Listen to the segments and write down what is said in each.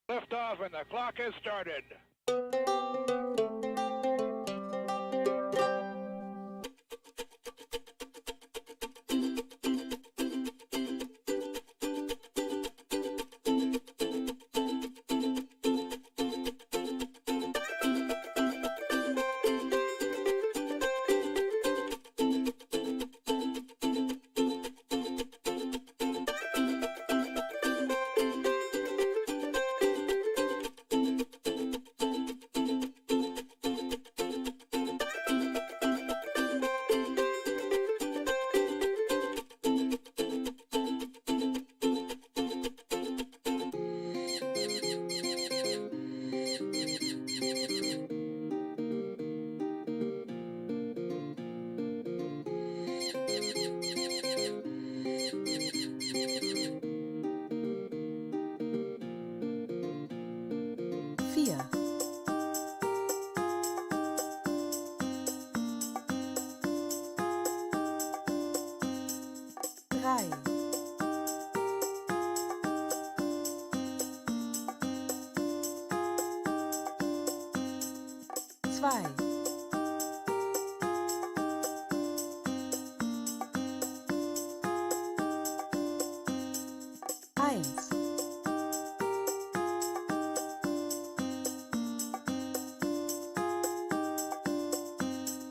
Liftoff and the clock has started.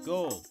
Go.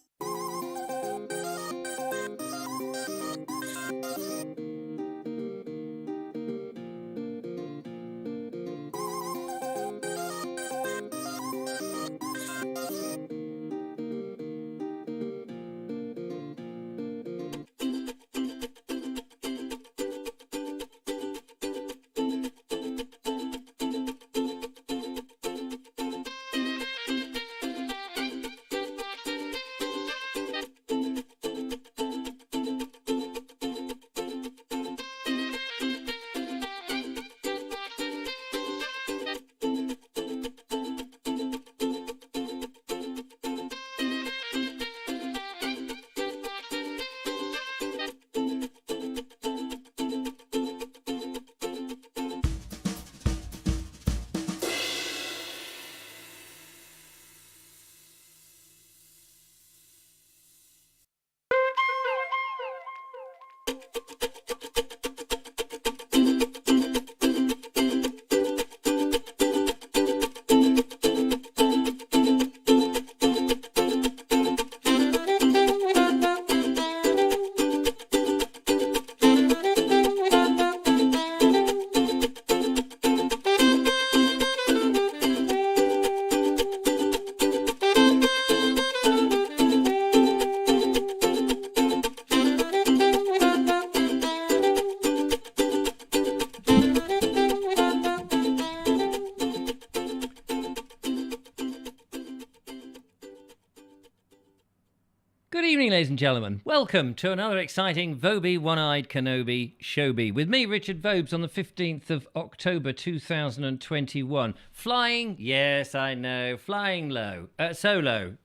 Ladies and gentlemen, welcome to another exciting Vobes One-Eyed Kenobi Showbie with me, Richard Vobes, on the 15th of October 2021. Flying, yes, I know, flying low, so low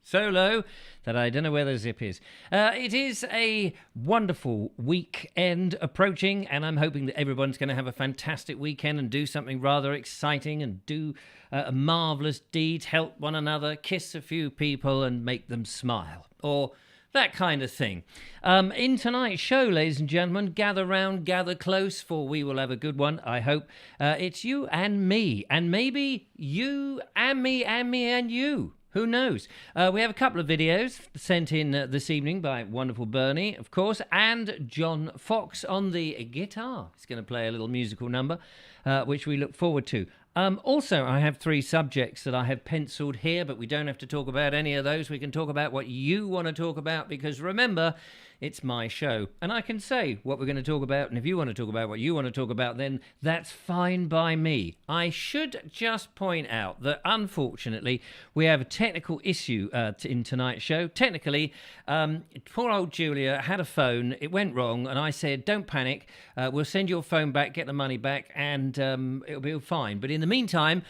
that I don't know where the zip is. It is a wonderful weekend approaching, and I'm hoping that everyone's going to have a fantastic weekend and do something rather exciting and do a marvellous deed, help one another, kiss a few people and make them smile, or that kind of thing. In tonight's show, ladies and gentlemen, gather round, gather close, for we will have a good one, I hope. It's you and me, and maybe you and me and me and you. Who knows? We have a couple of videos sent in this evening by wonderful Bernie, of course, and John Fox on the guitar. He's going to play a little musical number, which we look forward to. Also, I have 3 subjects that I have penciled here, but we don't have to talk about any of those. We can talk about what you want to talk about, because remember, it's my show. And I can say what we're going to talk about, and if you want to talk about what you want to talk about, then that's fine by me. I should just point out that, unfortunately, we have a technical issue in tonight's show. Technically, poor old Julia had a phone, it went wrong, and I said, don't panic, we'll send your phone back, get the money back, and it'll be fine. But in the meantime,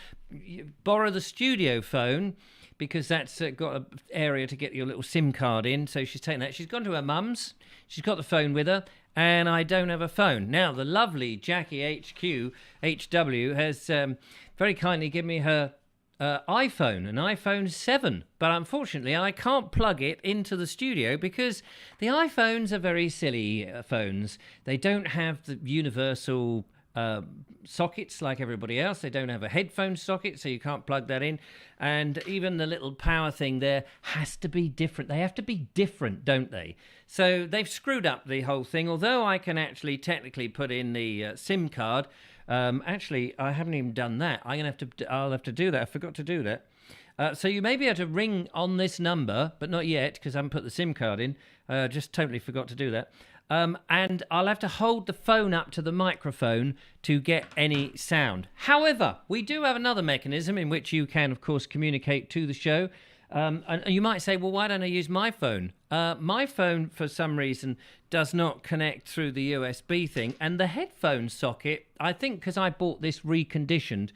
borrow the studio phone, because that's got an area to get your little SIM card in. So she's taken that. She's gone to her mum's. She's got the phone with her. and I don't have a phone. Now, the lovely Jackie HW has very kindly given me her iPhone, an iPhone 7. But unfortunately, I can't plug it into the studio because the iPhones are very silly phones. They don't have the universal sockets like everybody else. They don't have a headphone socket, so you can't plug that in. And even the little power thing there has to be different. They have to be different, don't they? So they've screwed up the whole thing. Although I can actually technically put in the SIM card. Actually, I haven't even done that. I'll have to do that. I forgot to do that. So you may be able to ring on this number, but not yet because I haven't put the SIM card in. Just totally forgot to do that. And I'll have to hold the phone up to the microphone to get any sound. However, we do have another mechanism in which you can, of course, communicate to the show. And you might say, well, why don't I use my phone? My phone, for some reason, does not connect through the USB thing. And the headphone socket, I think because I bought this reconditioned,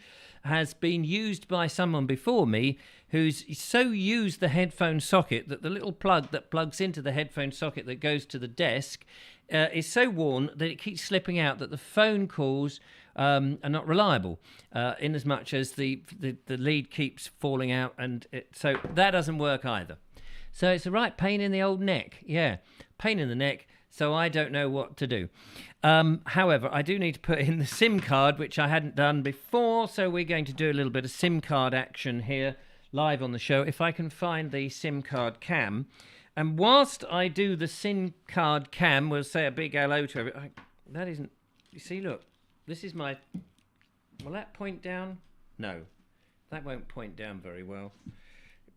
has been used by someone before me who's so used the headphone socket that the little plug that plugs into the headphone socket that goes to the desk is so worn that it keeps slipping out, that the phone calls are not reliable, in as much as the lead keeps falling out, and so that doesn't work either. So it's a right pain in the old neck. Yeah, pain in the neck. So I don't know what to do. However, I do need to put in the SIM card, which I hadn't done before. So we're going to do a little bit of SIM card action here live on the show. If I can find the SIM card cam. And whilst I do the SIM card cam, we'll say a big hello to everyone. That isn't... You see, look. This is my... Will that point down? No. That won't point down very well.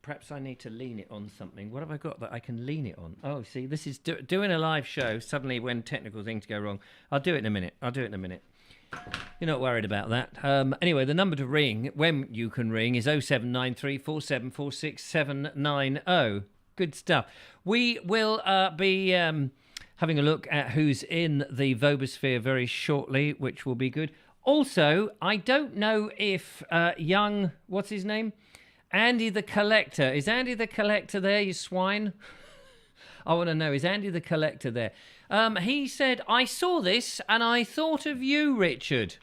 Perhaps I need to lean it on something. What have I got that I can lean it on? Oh, see, this is doing a live show. Suddenly, when technical things go wrong, I'll do it in a minute. You're not worried about that. Anyway, the number to ring, when you can ring, is 0793 4746 790. Good stuff. We will be having a look at who's in the Vobosphere very shortly, which will be good. Also, I don't know if young... What's his name? Andy the Collector. Is Andy the Collector there, you swine? I want to know, is Andy the Collector there? He said, I saw this and I thought of you, Richard.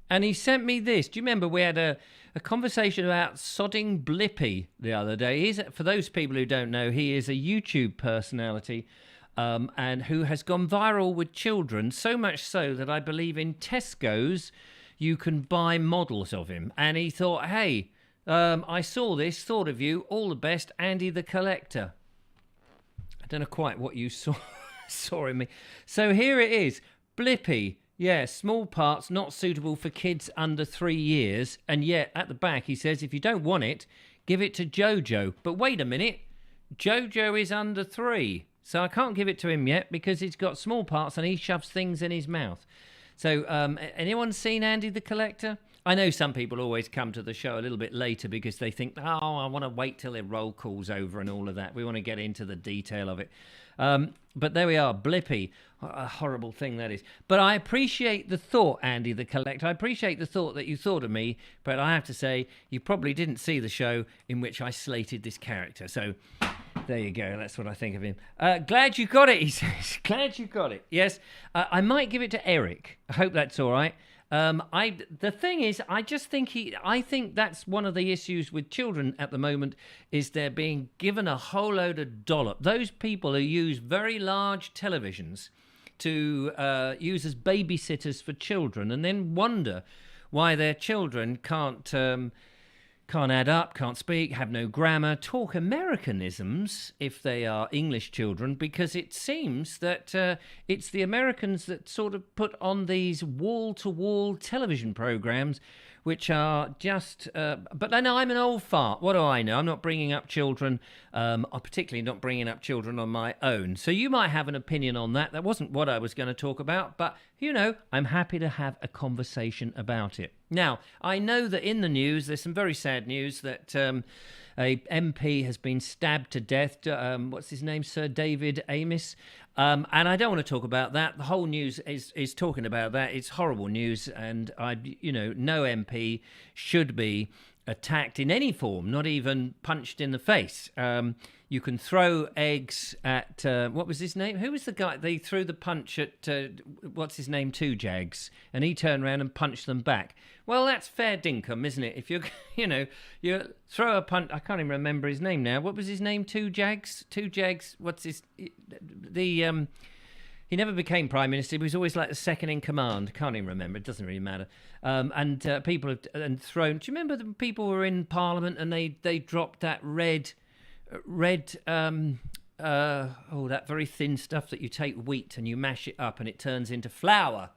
And he sent me this. Do you remember we had a conversation about sodding Blippy the other day? For those people who don't know, he is a YouTube personality and who has gone viral with children, so much so that I believe in Tesco's you can buy models of him. And he thought, hey, I saw this, thought of you, all the best, Andy the Collector. I don't know quite what you saw in me. So here it is, Blippy. Yeah, small parts, not suitable for kids under 3 years. And yet, at the back, he says, if you don't want it, give it to Jojo. But wait a minute, Jojo is under 3. So I can't give it to him yet because he's got small parts and he shoves things in his mouth. So, anyone seen Andy the Collector? I know some people always come to the show a little bit later because they think, oh, I want to wait till the roll call's over and all of that. We want to get into the detail of it. But there we are, Blippy. A horrible thing that is. But I appreciate the thought, Andy the Collector. I appreciate the thought that you thought of me. But I have to say, you probably didn't see the show in which I slated this character. So there you go. That's what I think of him. Glad you got it, he says. Glad you got it. Yes. I might give it to Eric. I hope that's all right. The thing is, I think that's one of the issues with children at the moment is they're being given a whole load of dollop. Those people who use very large televisions to use as babysitters for children and then wonder why their children can't add up, can't speak, have no grammar, talk Americanisms if they are English children, because it seems that it's the Americans that sort of put on these wall-to-wall television programs which are just... but I know I'm an old fart. What do I know? I'm not bringing up children. I'm particularly not bringing up children on my own. So you might have an opinion on that. That wasn't what I was going to talk about. But, you know, I'm happy to have a conversation about it. Now, I know that in the news, there's some very sad news that a MP has been stabbed to death. What's his name? Sir David Amis. And I don't want to talk about that. The whole news is talking about that. It's horrible news, and no MP should be attacked in any form, not even punched in the face. You can throw eggs at, what was his name? Who was the guy? They threw the punch at, what's his name, Two Jags, and he turned around and punched them back. Well, that's fair dinkum, isn't it? If you're, you throw a punch, I can't even remember his name now. What was his name? Two Jags? Two Jags, what's his, he never became Prime Minister. He was always like the second in command. Can't even remember. It doesn't really matter. People have thrown. Do you remember the people were in Parliament and they dropped that red, that very thin stuff that you take wheat and you mash it up and it turns into flour.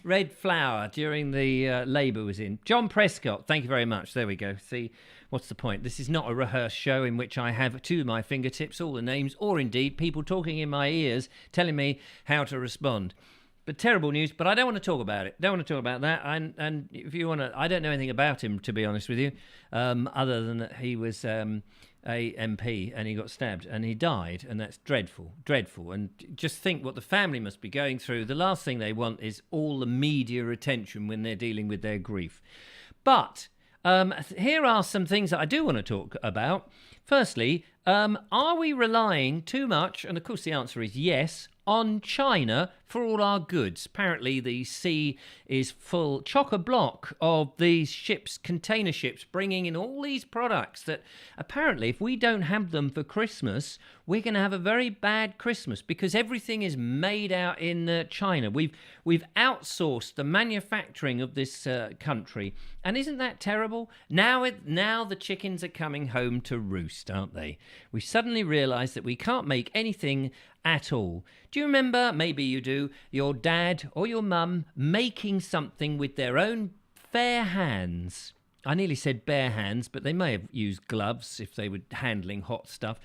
Red flour during the Labour was in. John Prescott, thank you very much. There we go. See, what's the point? This is not a rehearsed show in which I have to my fingertips all the names, or indeed people talking in my ears telling me how to respond. But terrible news, but I don't want to talk about it. Don't want to talk about that. And if you want to, I don't know anything about him, to be honest with you, other than that he was a MP and he got stabbed and he died, and that's dreadful. And just think what the family must be going through. The last thing they want is all the media attention when they're dealing with their grief. But here are some things that I do want to talk about. Firstly, are we relying too much, and of course the answer is yes, on China for all our goods? Apparently the sea is full, chock-a-block of these ships, container ships, bringing in all these products that apparently if we don't have them for Christmas, we're going to have a very bad Christmas, because everything is made out in China. We've outsourced the manufacturing of this country, and isn't that terrible? Now the chickens are coming home to roost, aren't they? We suddenly realise that we can't make anything at all. Do you remember, maybe you do, your dad or your mum making something with their own fair hands? I nearly said bare hands, but they may have used gloves if they were handling hot stuff.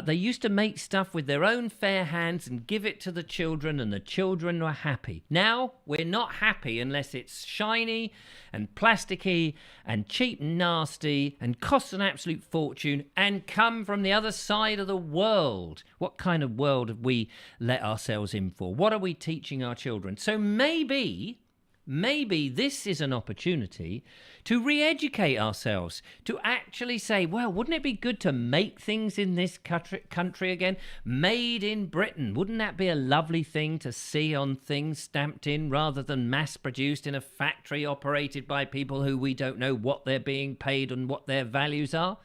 They used to make stuff with their own fair hands and give it to the children, and the children were happy. Now, we're not happy unless it's shiny and plasticky and cheap and nasty and costs an absolute fortune and come from the other side of the world. What kind of world have we let ourselves in for? What are we teaching our children? So maybe this is an opportunity to re-educate ourselves, to actually say, well, wouldn't it be good to make things in this country again? Made in Britain. Wouldn't that be a lovely thing to see on things stamped in, rather than mass-produced in a factory operated by people who we don't know what they're being paid and what their values are?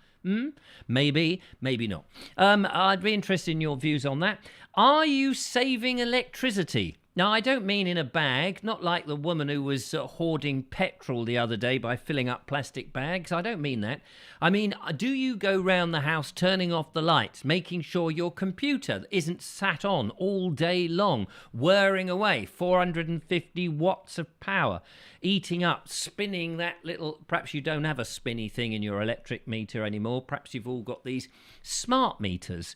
Maybe, maybe not. I'd be interested in your views on that. Are you saving electricity? Now, I don't mean in a bag, not like the woman who was hoarding petrol the other day by filling up plastic bags. I don't mean that. I mean, do you go round the house turning off the lights, making sure your computer isn't sat on all day long, whirring away, 450 watts of power, eating up, spinning that little... Perhaps you don't have a spinny thing in your electric meter anymore. Perhaps you've all got these smart meters.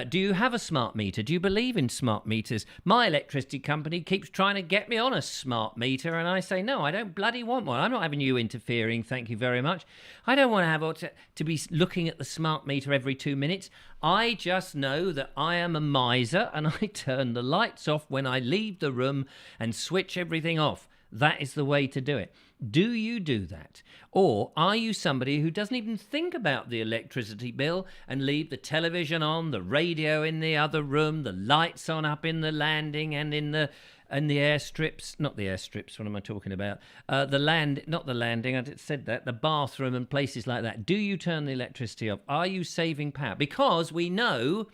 Do you have a smart meter? Do you believe in smart meters? My electricity company keeps trying to get me on a smart meter, and I say, no, I don't bloody want one. I'm not having you interfering, thank you very much. I don't want to have to be looking at the smart meter every 2 minutes. I just know that I am a miser, and I turn the lights off when I leave the room and switch everything off. That is the way to do it. Do you do that? Or are you somebody who doesn't even think about the electricity bill and leave the television on, the radio in the other room, the lights on up in the landing and in the airstrips? Not the airstrips, what am I talking about? Not the landing, I just said that, the bathroom and places like that. Do you turn the electricity off? Are you saving power? Because we know...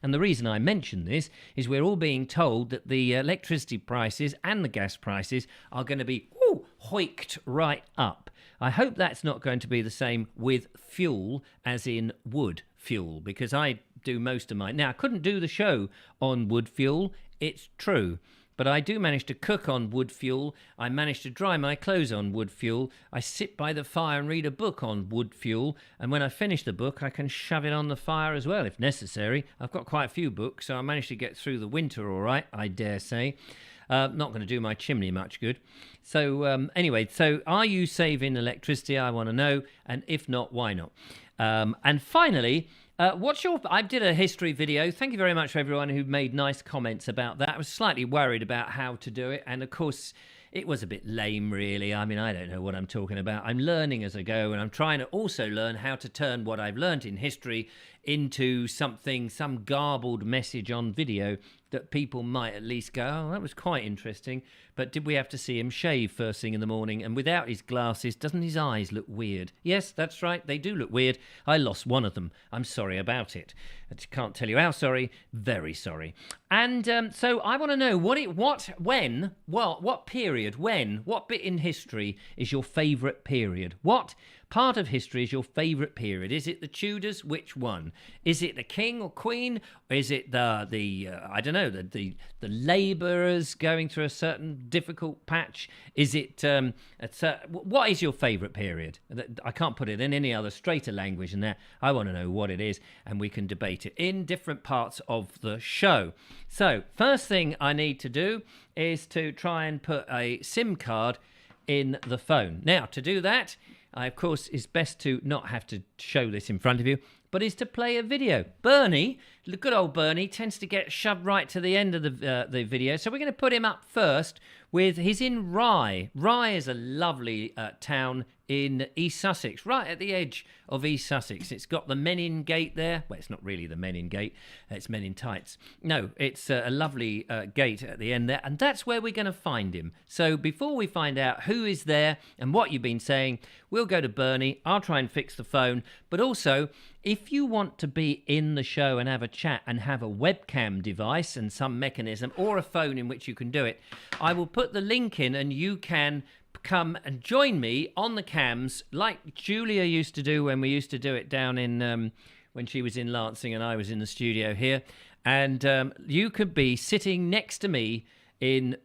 And the reason I mention this is we're all being told that the electricity prices and the gas prices are going to be hoiked right up. I hope that's not going to be the same with fuel, as in wood fuel, because I do most of mine. Now, I couldn't do the show on wood fuel, it's true. But I do manage to cook on wood fuel. I manage to dry my clothes on wood fuel. I sit by the fire and read a book on wood fuel. And when I finish the book, I can shove it on the fire as well, if necessary. I've got quite a few books, so I managed to get through the winter all right, I dare say. Not going to do my chimney much good. So anyway, so are you saving electricity? I want to know. And if not, why not? And finally... I did a history video. Thank you very much for everyone who made nice comments about that. I was slightly worried about how to do it. And of course, it was a bit lame, really. I mean, I don't know what I'm talking about. I'm learning as I go, and I'm trying to also learn how to turn what I've learnt in history into something, some garbled message on video that people might at least go, oh, that was quite interesting. But did we have to see him shave first thing in the morning? And without his glasses, doesn't his eyes look weird? Yes, that's right, they do look weird. I lost one of them. I'm sorry about it. I can't tell you how sorry. Very sorry. And so I want to know what period, when, what bit in history is your favourite period? What part of history is your favourite period? Is it the Tudors? Which one? Is it the king or queen? Or is it the I don't know, the labourers going through a certain difficult patch? Is it what is your favourite period? I can't put it in any other straighter language than that. I want to know what it is, and we can debate it in different parts of the show. So first thing I need to do is to try and put a SIM card in the phone. Now, to do that, of course, it's best to not have to show this in front of you, but is to play a video. Bernie, the good old Bernie, tends to get shoved right to the end of the video, so we're going to put him up first he's in Rye. Rye is a lovely town in East Sussex, right at the edge of East Sussex. It's got the Men-in Gate there. Well, it's not really the Men-in Gate, it's Men in Tights. No, it's a lovely gate at the end there, and that's where we're going to find him. So before we find out who is there and what you've been saying, we'll go to Bernie. I'll try and fix the phone, but also, if you want to be in the show and have a chat and have a webcam device and some mechanism or a phone in which you can do it, I will put the link in and you can come and join me on the cams like Julia used to do when we used to do it down in when she was in Lancing and I was in the studio here. And you could be sitting next to me in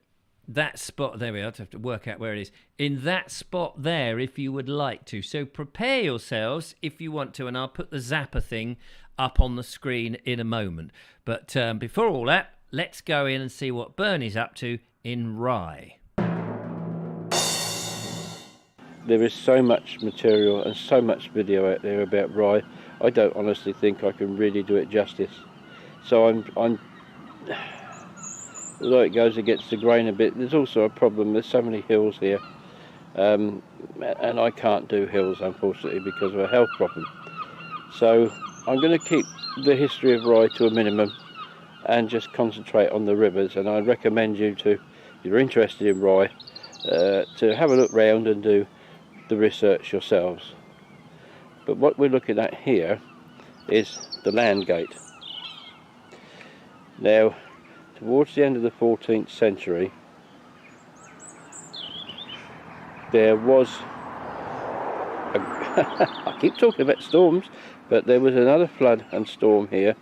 that spot. There we are. I have to work out where it is. In that spot there, if you would like to. So prepare yourselves if you want to, and I'll put the Zapper thing up on the screen in a moment. But before all that, let's go in and see what Bernie's up to in Rye. There is so much material and so much video out there about Rye. I don't honestly think I can really do it justice. So I'm although it goes against the grain a bit, there's also a problem. There's so many hills here, and I can't do hills, unfortunately, because of a health problem. So I'm going to keep the history of Rye to a minimum and just concentrate on the rivers. And I recommend you to, if you're interested in Rye, to have a look round and do the research yourselves. But what we're looking at here is the land gate. Now, towards the end of the 14th century, there was I keep talking about storms, but there was another flood and storm here,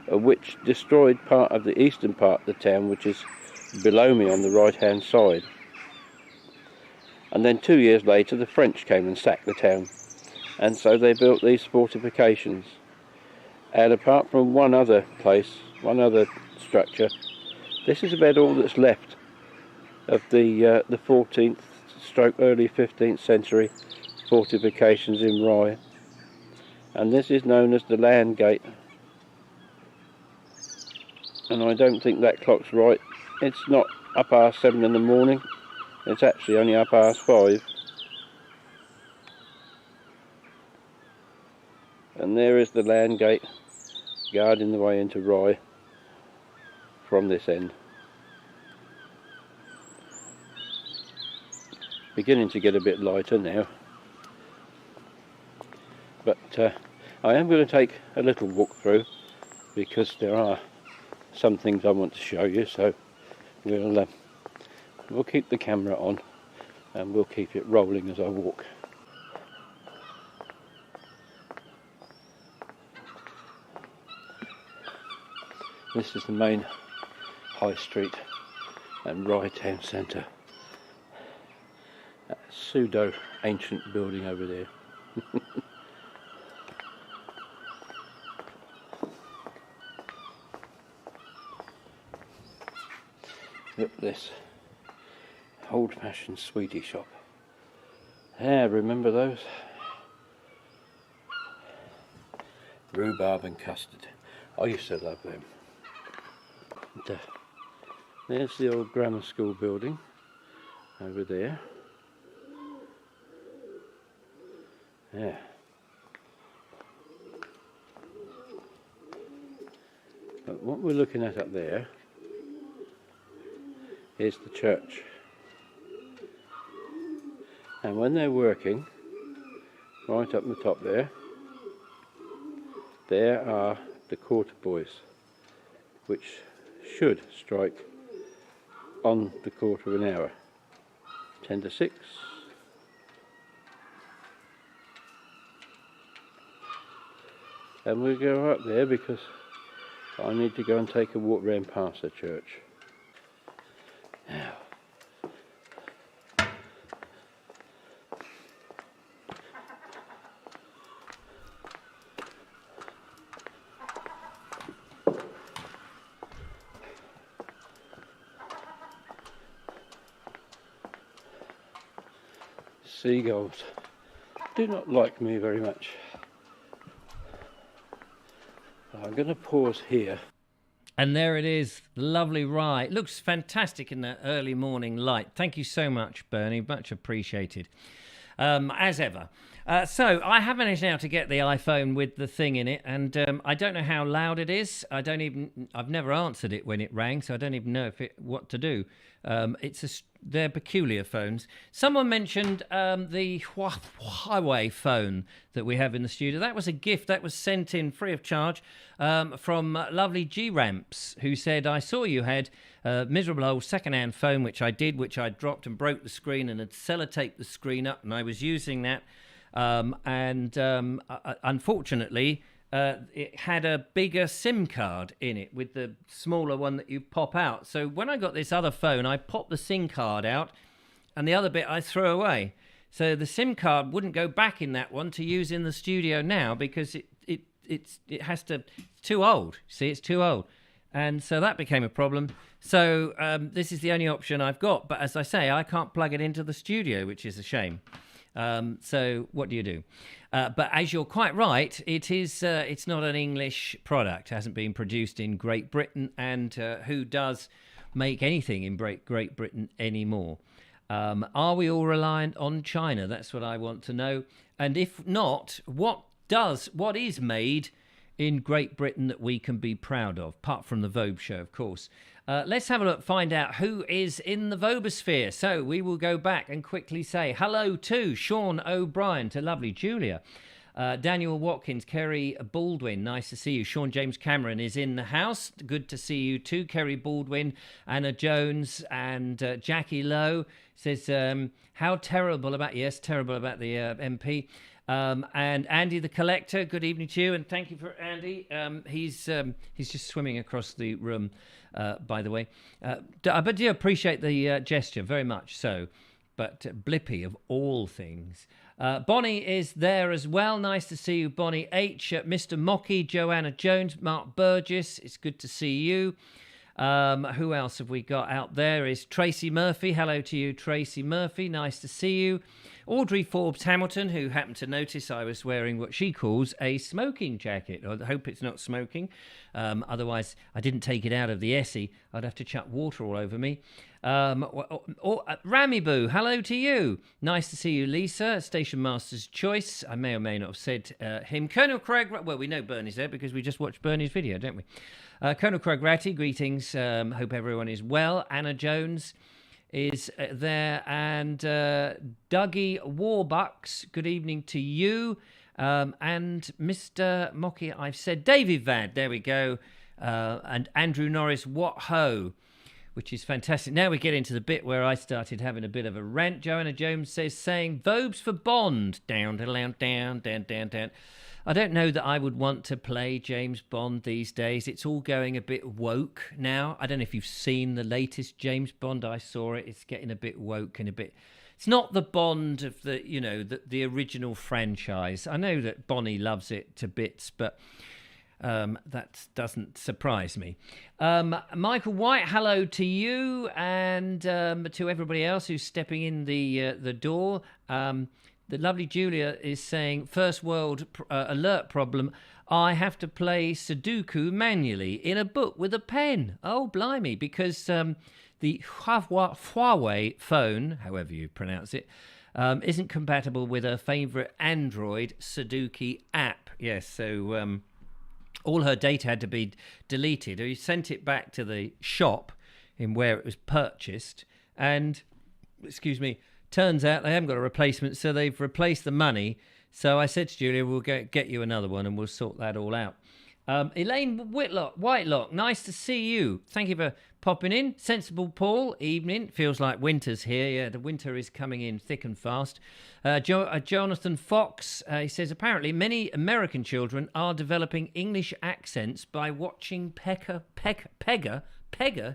which destroyed part of the eastern part of the town, which is below me on the right hand side. And then 2 years later the French came and sacked the town, and so they built these fortifications. And apart from one other place, one other structure, this is about all that's left of the 14th stroke early 15th century fortifications in Rye. And this is known as the land gate. And I don't think that clock's right. It's not 7:30 in the morning. It's actually only 5:30. And there is the land gate guarding the way into Rye from this end. Beginning to get a bit lighter now. But I am going to take a little walk through because there are some things I want to show you, so we'll keep the camera on and we'll keep it rolling as I walk. This is the main high street and Rye town centre. That pseudo ancient building over there. Look at this old-fashioned sweetie shop. Yeah, remember those? Rhubarb and custard. I used to love them. And, there's the old grammar school building, over there. Yeah. But what we're looking at up there is the church. And when they're working, right up the top there are the quarter boys, which should strike on the quarter of an hour. 10 to 6. And we'll go up there because I need to go and take a walk round past the church. Now, seagulls do not like me very much. I'm going to pause here. And there it is, lovely ride. Looks fantastic in that early morning light. Thank you so much, Bernie, much appreciated. As ever. So I have managed now to get the iPhone with the thing in it, and I don't know how loud it is. I've never answered it when it rang, so I don't even know what to do. They're peculiar phones. Someone mentioned the Huawei phone that we have in the studio. That was a gift that was sent in free of charge from lovely G-Ramps, who said, I saw you had a miserable old second-hand phone, which I dropped and broke the screen and had sellotaped the screen up, and I was using that. Unfortunately, it had a bigger SIM card in it with the smaller one that you pop out. So when I got this other phone, I popped the SIM card out and the other bit I threw away. So the SIM card wouldn't go back in that one to use in the studio now because it's too old. See, it's too old. And so that became a problem. So this is the only option I've got. But as I say, I can't plug it into the studio, which is a shame. So what do you do? But as you're quite right, it's not an English product. It hasn't been produced in Great Britain, and who does make anything in Great Britain anymore? Are we all reliant on China? That's what I want to know. And if not, what is made in Great Britain that we can be proud of, apart from the Vobes show, of course? Let's have a look, find out who is in the Vobosphere. So we will go back and quickly say hello to Sean O'Brien, to lovely Julia, Daniel Watkins, Kerry Baldwin, nice to see you. Sean James Cameron is in the house, good to see you too. Kerry Baldwin, Anna Jones, and Jackie Lowe says, how terrible about the MP. And Andy the Collector, good evening to you, and thank you for Andy. He's just swimming across the room, by the way. But do appreciate the gesture very much so. But Blippy of all things. Bonnie is there as well. Nice to see you, Bonnie H. Mr. Mocky, Joanna Jones, Mark Burgess. It's good to see you. Who else have we got out there? Is Tracy Murphy. Hello to you, Tracy Murphy. Nice to see you. Audrey Forbes Hamilton, who happened to notice I was wearing what she calls a smoking jacket. I hope it's not smoking. Otherwise, I didn't take it out of the Essie. I'd have to chuck water all over me. Ramiboo, hello to you. Nice to see you, Lisa. Station Master's Choice. I may or may not have said him. Colonel Craig, well, we know Bernie's there because we just watched Bernie's video, don't we? Colonel Craig Ratty, greetings. Hope everyone is well. Anna Jones is there, and Dougie Warbucks, good evening to you, and Mr. Mocky, I've said David Vad, there we go, and Andrew Norris, what ho, which is fantastic. Now we get into the bit where I started having a bit of a rant. Joanna Jones saying Vobes for Bond, down, down, down, down, down, down. I don't know that I would want to play James Bond these days. It's all going a bit woke now. I don't know if you've seen the latest James Bond. I saw it. It's getting a bit woke and a bit... It's not the Bond of the original franchise. I know that Bonnie loves it to bits, but that doesn't surprise me. Michael White, hello to you, and to everybody else who's stepping in the door. The lovely Julia is saying, first world alert problem, I have to play Sudoku manually in a book with a pen. Oh, blimey, because The Huawei phone, however you pronounce it, isn't compatible with her favourite Android Sudoku app. Yes, so all her data had to be deleted. He sent it back to the shop in where it was purchased, and, excuse me, turns out they haven't got a replacement, so they've replaced the money. So I said to Julia, we'll get you another one and we'll sort that all out. Elaine Whitelock, nice to see you. Thank you for popping in. Sensible Paul, evening. Feels like winter's here. Yeah, the winter is coming in thick and fast. Jonathan Fox, he says, apparently many American children are developing English accents by watching Pegger?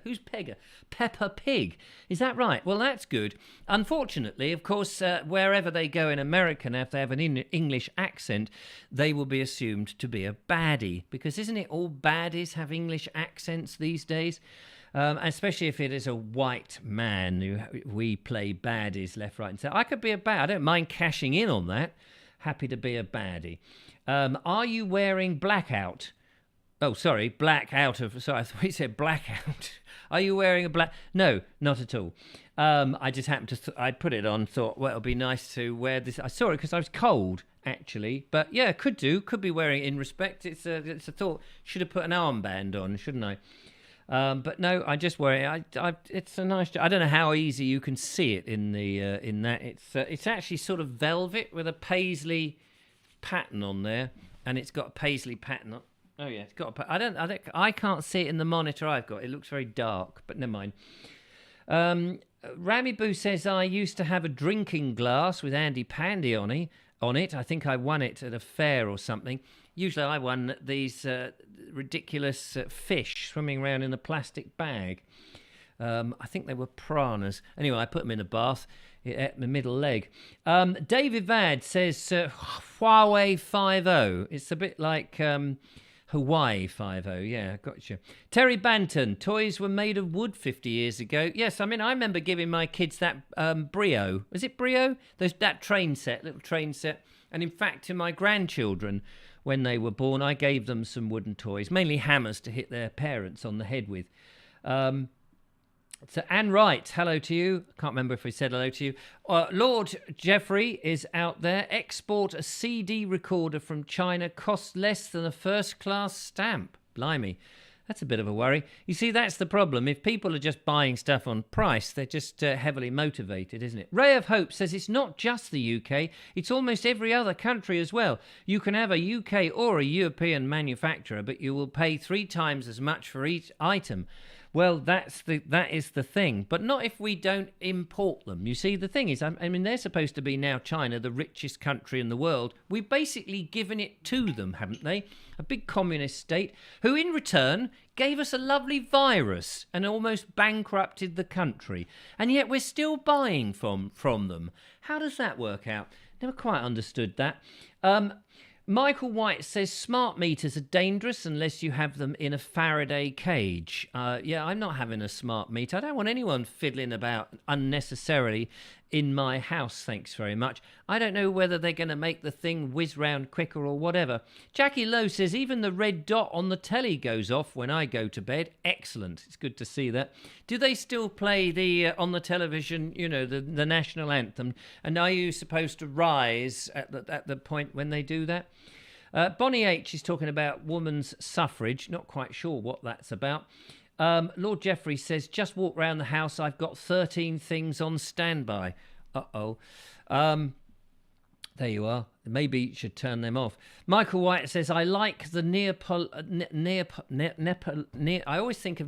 Who's Pegger? Peppa Pig. Is that right? Well, that's good. Unfortunately, of course, wherever they go in America now, if they have an English accent, they will be assumed to be a baddie. Because isn't it all baddies have English accents these days? Especially if it is a white man. We play baddies left, right and centre. I could be a bad. I don't mind cashing in on that. Happy to be a baddie. Are you wearing blackout? Oh, sorry, blackout of... Sorry, I thought you said blackout. Are you wearing a black... No, not at all. I just happened to... I put it on, thought, well, it'll be nice to wear this. I saw it because I was cold, actually. But, yeah, could do. Could be wearing it in respect. It's a thought. Should have put an armband on, shouldn't I? But no, I just wear it. It's a nice... I don't know how easy you can see it in the in that. It's actually sort of velvet with a paisley pattern on there. And it's got a paisley pattern on... Oh yeah, it's got. I can't see it in the monitor I've got. It looks very dark, but never mind. Ramy Boo says I used to have a drinking glass with Andy Pandy on it. I think I won it at a fair or something. Usually I won these ridiculous fish swimming around in a plastic bag. I think they were piranhas. Anyway, I put them in a bath. It ate my middle leg. David Vad says Huawei 5.0. It's a bit like Hawaii 5.0. Yeah, gotcha. Terry Banton. Toys were made of wood 50 years ago. Yes, I mean, I remember giving my kids that Brio. Was it Brio? That little train set. And in fact, to my grandchildren, when they were born, I gave them some wooden toys, mainly hammers to hit their parents on the head with. So Anne Wright, hello to you. I can't remember if we said hello to you. Lord Jeffrey is out there. Export a CD recorder from China costs less than a first-class stamp. Blimey, that's a bit of a worry. You see, that's the problem. If people are just buying stuff on price, they're just heavily motivated, isn't it? Ray of Hope says it's not just the UK, it's almost every other country as well. You can have a UK or a European manufacturer, but you will pay 3 times as much for each item. Well, that is the thing, but not if we don't import them. You see, the thing is, I mean, they're supposed to be now China, the richest country in the world. We've basically given it to them, haven't they? A big communist state who, in return, gave us a lovely virus and almost bankrupted the country. And yet we're still buying from them. How does that work out? Never quite understood that. Michael White says smart meters are dangerous unless you have them in a Faraday cage. Yeah, I'm not having a smart meter. I don't want anyone fiddling about unnecessarily in my house, thanks very much. I don't know whether they're going to make the thing whiz round quicker or whatever. Jackie Lowe says even the red dot on the telly goes off when I go to bed. Excellent. It's good to see that. Do they still play the on the television, you know, the national anthem? And are you supposed to rise at the point when they do that? Bonnie H is talking about women's suffrage. Not quite sure what that's about. Lord Jeffrey says, just walk round the house. I've got 13 things on standby. Uh-oh. There you are. Maybe you should turn them off. Michael White says, I like the I always think of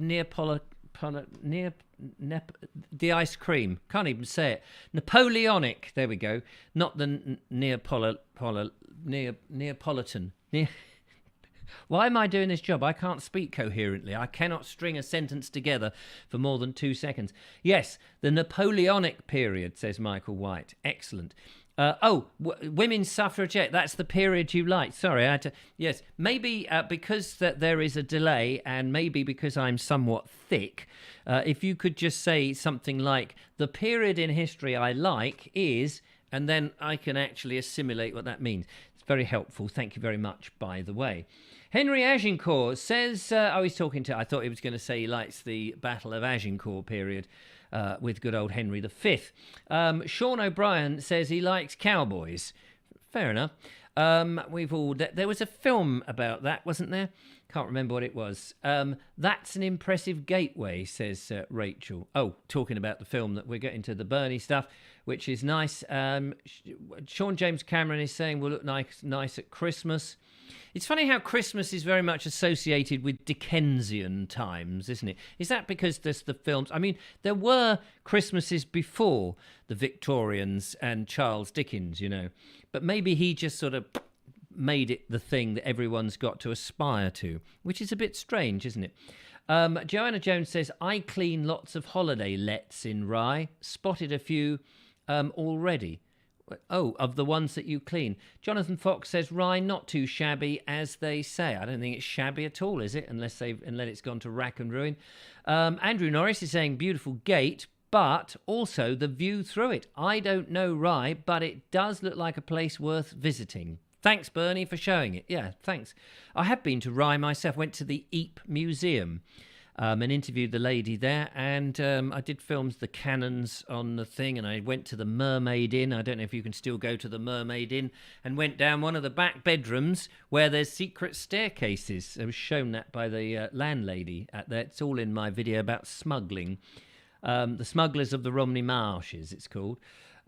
the ice cream. Can't even say it. Napoleonic. There we go. Not the Neapolitan. Why am I doing this job? I can't speak coherently. I cannot string a sentence together for more than 2 seconds. Yes, the Napoleonic period, says Michael White. Excellent. Women's suffragette. That's the period you like. Sorry, I had to... Yes, maybe because that there is a delay and maybe because I'm somewhat thick, if you could just say something like, the period in history I like is... And then I can actually assimilate what that means. Very helpful. Thank you very much, by the way. Henry Agincourt says, he's talking to, I thought he was going to say he likes the Battle of Agincourt period with good old Henry V. Sean O'Brien says he likes cowboys. Fair enough. There was a film about that, wasn't there? Can't remember what it was. That's an impressive gateway, says Rachel. Oh, talking about the film that we're getting to the Bernie stuff, which is nice. Sean James Cameron is saying we'll look nice at Christmas. It's funny how Christmas is very much associated with Dickensian times, isn't it? Is that because there's the films? I mean, there were Christmases before the Victorians and Charles Dickens, you know. But maybe he just sort of made it the thing that everyone's got to aspire to, which is a bit strange, isn't it? Joanna Jones says, I clean lots of holiday lets in Rye. Spotted a few already. Oh, of the ones that you clean. Jonathan Fox says, Rye, not too shabby, as they say. I don't think it's shabby at all, is it? Unless it's gone to rack and ruin. Andrew Norris is saying, beautiful gate, but also the view through it. I don't know Rye, but it does look like a place worth visiting. Thanks, Bernie, for showing it. Yeah, thanks. I have been to Rye myself. Went to the Ypres Museum and interviewed the lady there. And I did films the cannons on the thing. And I went to the Mermaid Inn. I don't know if you can still go to the Mermaid Inn. And went down one of the back bedrooms where there's secret staircases. I was shown that by the landlady at there. It's all in my video about smuggling. The Smugglers of the Romney Marshes, it's called.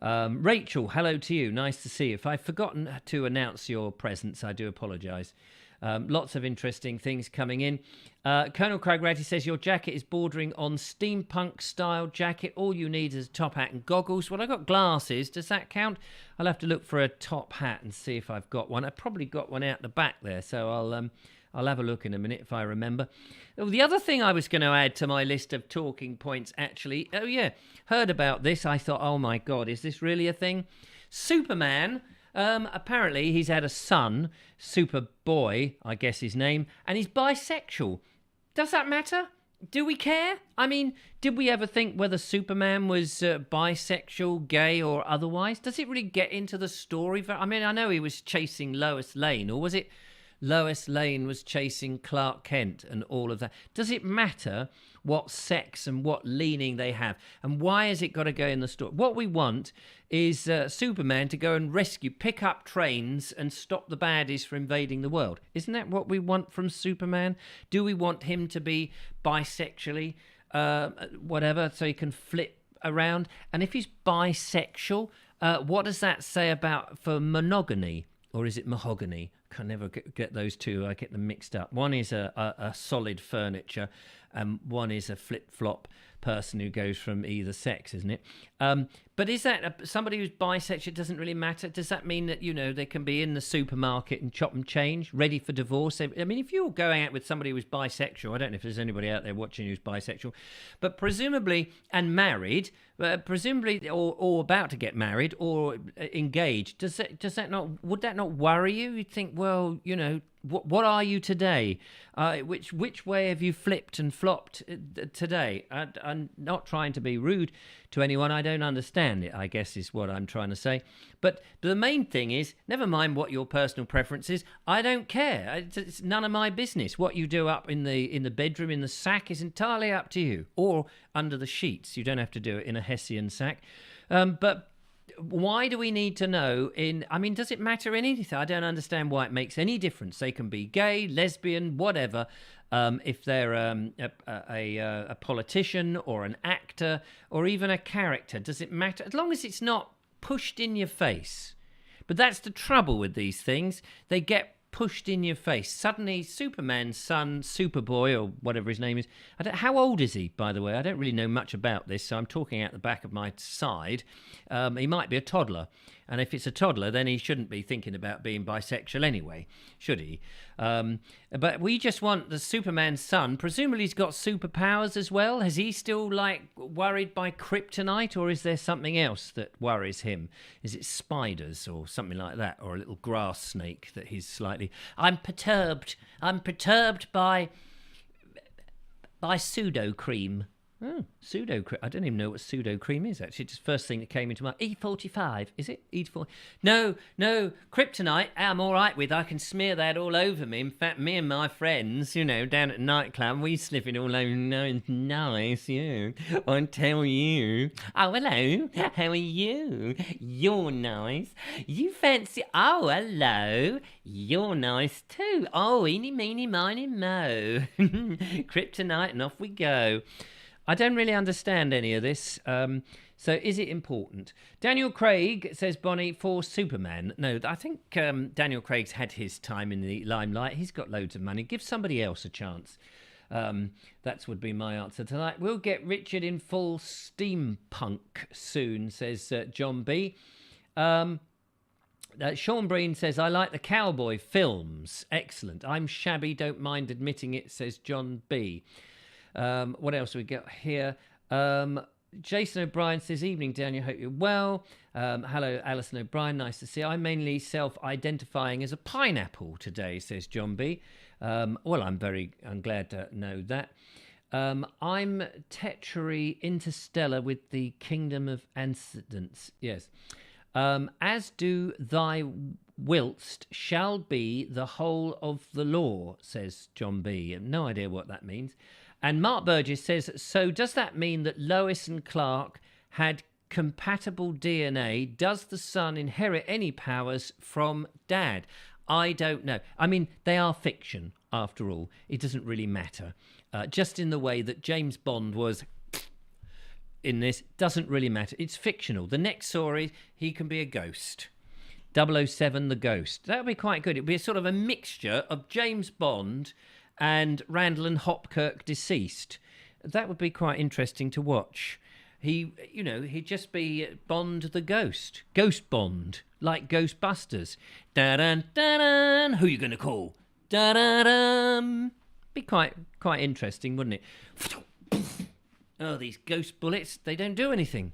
Rachel, hello to you. Nice to see you. If I've forgotten to announce your presence, I do apologise. Lots of interesting things coming in. Colonel Craig Ratty says, your jacket is bordering on steampunk-style jacket. All you need is a top hat and goggles. Well, I've got glasses. Does that count? I'll have to look for a top hat and see if I've got one. I've probably got one out the back there, so I'll have a look in a minute if I remember. Oh, the other thing I was going to add to my list of talking points, actually, heard about this. I thought, oh my God, is this really a thing? Superman, apparently he's had a son, Superboy, I guess his name, and he's bisexual. Does that matter? Do we care? I mean, did we ever think whether Superman was bisexual, gay, or otherwise? Does it really get into the story? I mean, I know he was chasing Lois Lane, or was it Lois Lane was chasing Clark Kent and all of that? Does it matter what sex and what leaning they have? And why has it got to go in the story? What we want is Superman to go and pick up trains and stop the baddies from invading the world. Isn't that what we want from Superman? Do we want him to be bisexually, whatever, so he can flip around? And if he's bisexual, what does that say for monogamy? Or is it mahogany? Can never get those two. I get them mixed up. One is a solid furniture, and one is a flip-flop person who goes from either sex, isn't it? But is that somebody who's bisexual? It doesn't really matter. Does that mean that, they can be in the supermarket and chop and change, ready for divorce? I mean, if you're going out with somebody who's bisexual, I don't know if there's anybody out there watching who's bisexual, but presumably, and married, presumably, or about to get married or engaged, would that not worry you? You'd think, well, what are you today? Which way have you flipped and flopped today? I'm not trying to be rude to anyone. I don't understand it, I guess, is what I'm trying to say. But the main thing is, never mind what your personal preference is. I don't care. It's none of my business. What you do up in the bedroom, in the sack, is entirely up to you. Or under the sheets. You don't have to do it in a Hessian sack. But why do we need to know does it matter in anything? I don't understand why it makes any difference. They can be gay, lesbian, whatever. If they're a politician or an actor or even a character, does it matter? As long as it's not pushed in your face. But that's the trouble with these things. They get pushed in your face. Suddenly, Superman's son, Superboy, or whatever his name is. How old is he, by the way? I don't really know much about this, so I'm talking out the back of my side. He might be a toddler. And if it's a toddler, then he shouldn't be thinking about being bisexual anyway, should he? But we just want the Superman's son. Presumably he's got superpowers as well. Has he still, worried by kryptonite, or is there something else that worries him? Is it spiders or something like that, or a little grass snake that he's slightly... I'm perturbed by pseudo-cream. Oh, pseudo cream. I don't even know what pseudo cream is, actually. Just first thing that came into mind. E45, is it? E40. No, kryptonite, I'm all right with. I can smear that all over me. In fact, me and my friends, down at nightclub, we sniff it all over. No, it's nice, yeah. I tell you. Oh, hello. How are you? You're nice. You fancy... Oh, hello. You're nice too. Oh, eeny, meeny, miny, mo. Kryptonite, and off we go. I don't really understand any of this. So is it important? Daniel Craig, says Bonnie, for Superman. No, I think Daniel Craig's had his time in the limelight. He's got loads of money. Give somebody else a chance. That would be my answer tonight. We'll get Richard in full steampunk soon, says John B. Sean Breen says, I like the cowboy films. Excellent. I'm shabby, don't mind admitting it, says John B. What else we got here? Jason O'Brien says, evening, Daniel, hope you're well. Hello, Alison O'Brien, nice to see you. I'm mainly self-identifying as a pineapple today, says John B. Well, I'm glad to know that. I'm Tetri Interstellar with the Kingdom of Accidents. Yes. As do thy whilst shall be the whole of the law, says John B. No idea what that means. And Mark Burgess says, so does that mean that Lois and Clark had compatible DNA? Does the son inherit any powers from dad? I don't know. I mean, they are fiction, after all. It doesn't really matter. Just in the way that James Bond was in this, doesn't really matter. It's fictional. The next story, he can be a ghost. 007, the ghost. That would be quite good. It would be a sort of a mixture of James Bond and Randall and Hopkirk deceased. That would be quite interesting to watch. He'd just be Bond the ghost. Ghost Bond, like Ghostbusters. Da-dun, da-dun. Who are you going to call? Da-da-dum. Be quite interesting, wouldn't it? Oh, these ghost bullets, they don't do anything.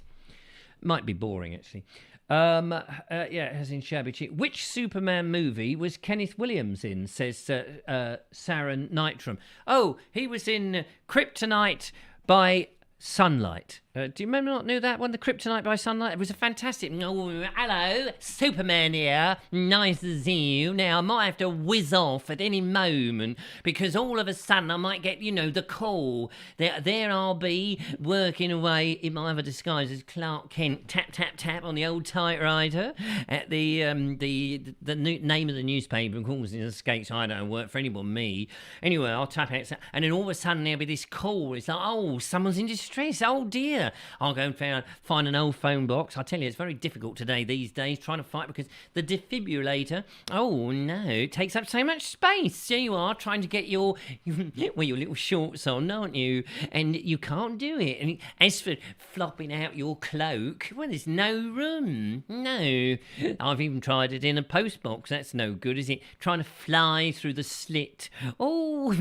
Might be boring, actually. As in shabby cheap. Which Superman movie was Kenneth Williams in, says Saren Nitram. Oh, he was in Kryptonite by Sunlight. Do you remember not know that one, the Kryptonite by Sunlight? It was a fantastic... Oh, hello, Superman here. Nice to see you. Now, I might have to whiz off at any moment because all of a sudden I might get, the call. There I'll be working away in my other disguise as Clark Kent. Tap, tap, tap on the old typewriter at the name of the newspaper. Of course, it escapes. I don't work for anyone, me. Anyway, I'll tap it. And then all of a sudden there'll be this call. It's like, oh, someone's in distress. Oh, dear. I'll go and find an old phone box. I tell you, it's very difficult these days, trying to fight because the defibrillator, oh no, it takes up so much space. There you are, trying to get your little shorts on, aren't you? And you can't do it. And as for flopping out your cloak, well, there's no room. No. I've even tried it in a post box. That's no good, is it? Trying to fly through the slit. Oh,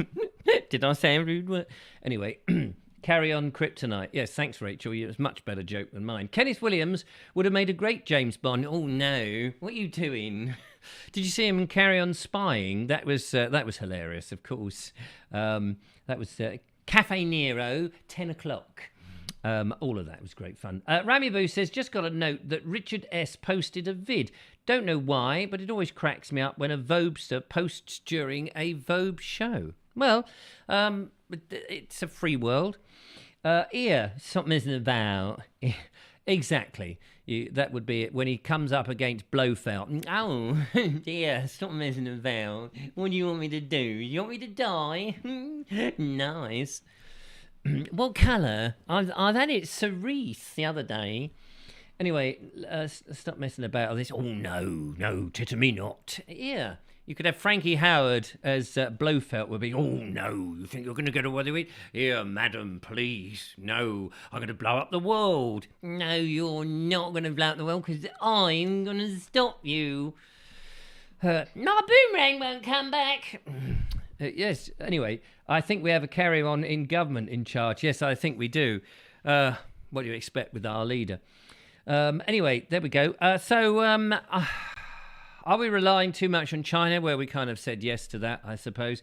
did I say a rude word? Anyway... Carry on, Kryptonite. Yes, thanks, Rachel. It was a much better joke than mine. Kenneth Williams would have made a great James Bond. Oh, no. What are you doing? Did you see him in Carry On Spying? That was hilarious, of course. That was Cafe Nero, 10 o'clock. All of that was great fun. Rami Boo says, just got a note that Richard S. posted a vid. Don't know why, but it always cracks me up when a Vobester posts during a Vobe show. Well, it's a free world. Something isn't about. Exactly. That would be it. When he comes up against Blofeld. Oh, dear, something isn't about. What do you want me to do? You want me to die? Nice. What colour? I've had it cerise the other day. Anyway, stop messing about with this. Oh, no, titter me not. Yeah. You could have Frankie Howard as Blofeld would be, oh, no, you think you're going to get away with it? Here, madam, please. No, I'm going to blow up the world. No, you're not going to blow up the world because I'm going to stop you. My boomerang won't come back. Yes, anyway, I think we have a carry-on in government in charge. Yes, I think we do. What do you expect with our leader? Anyway, there we go. Are we relying too much on China, where we kind of said yes to that, I suppose?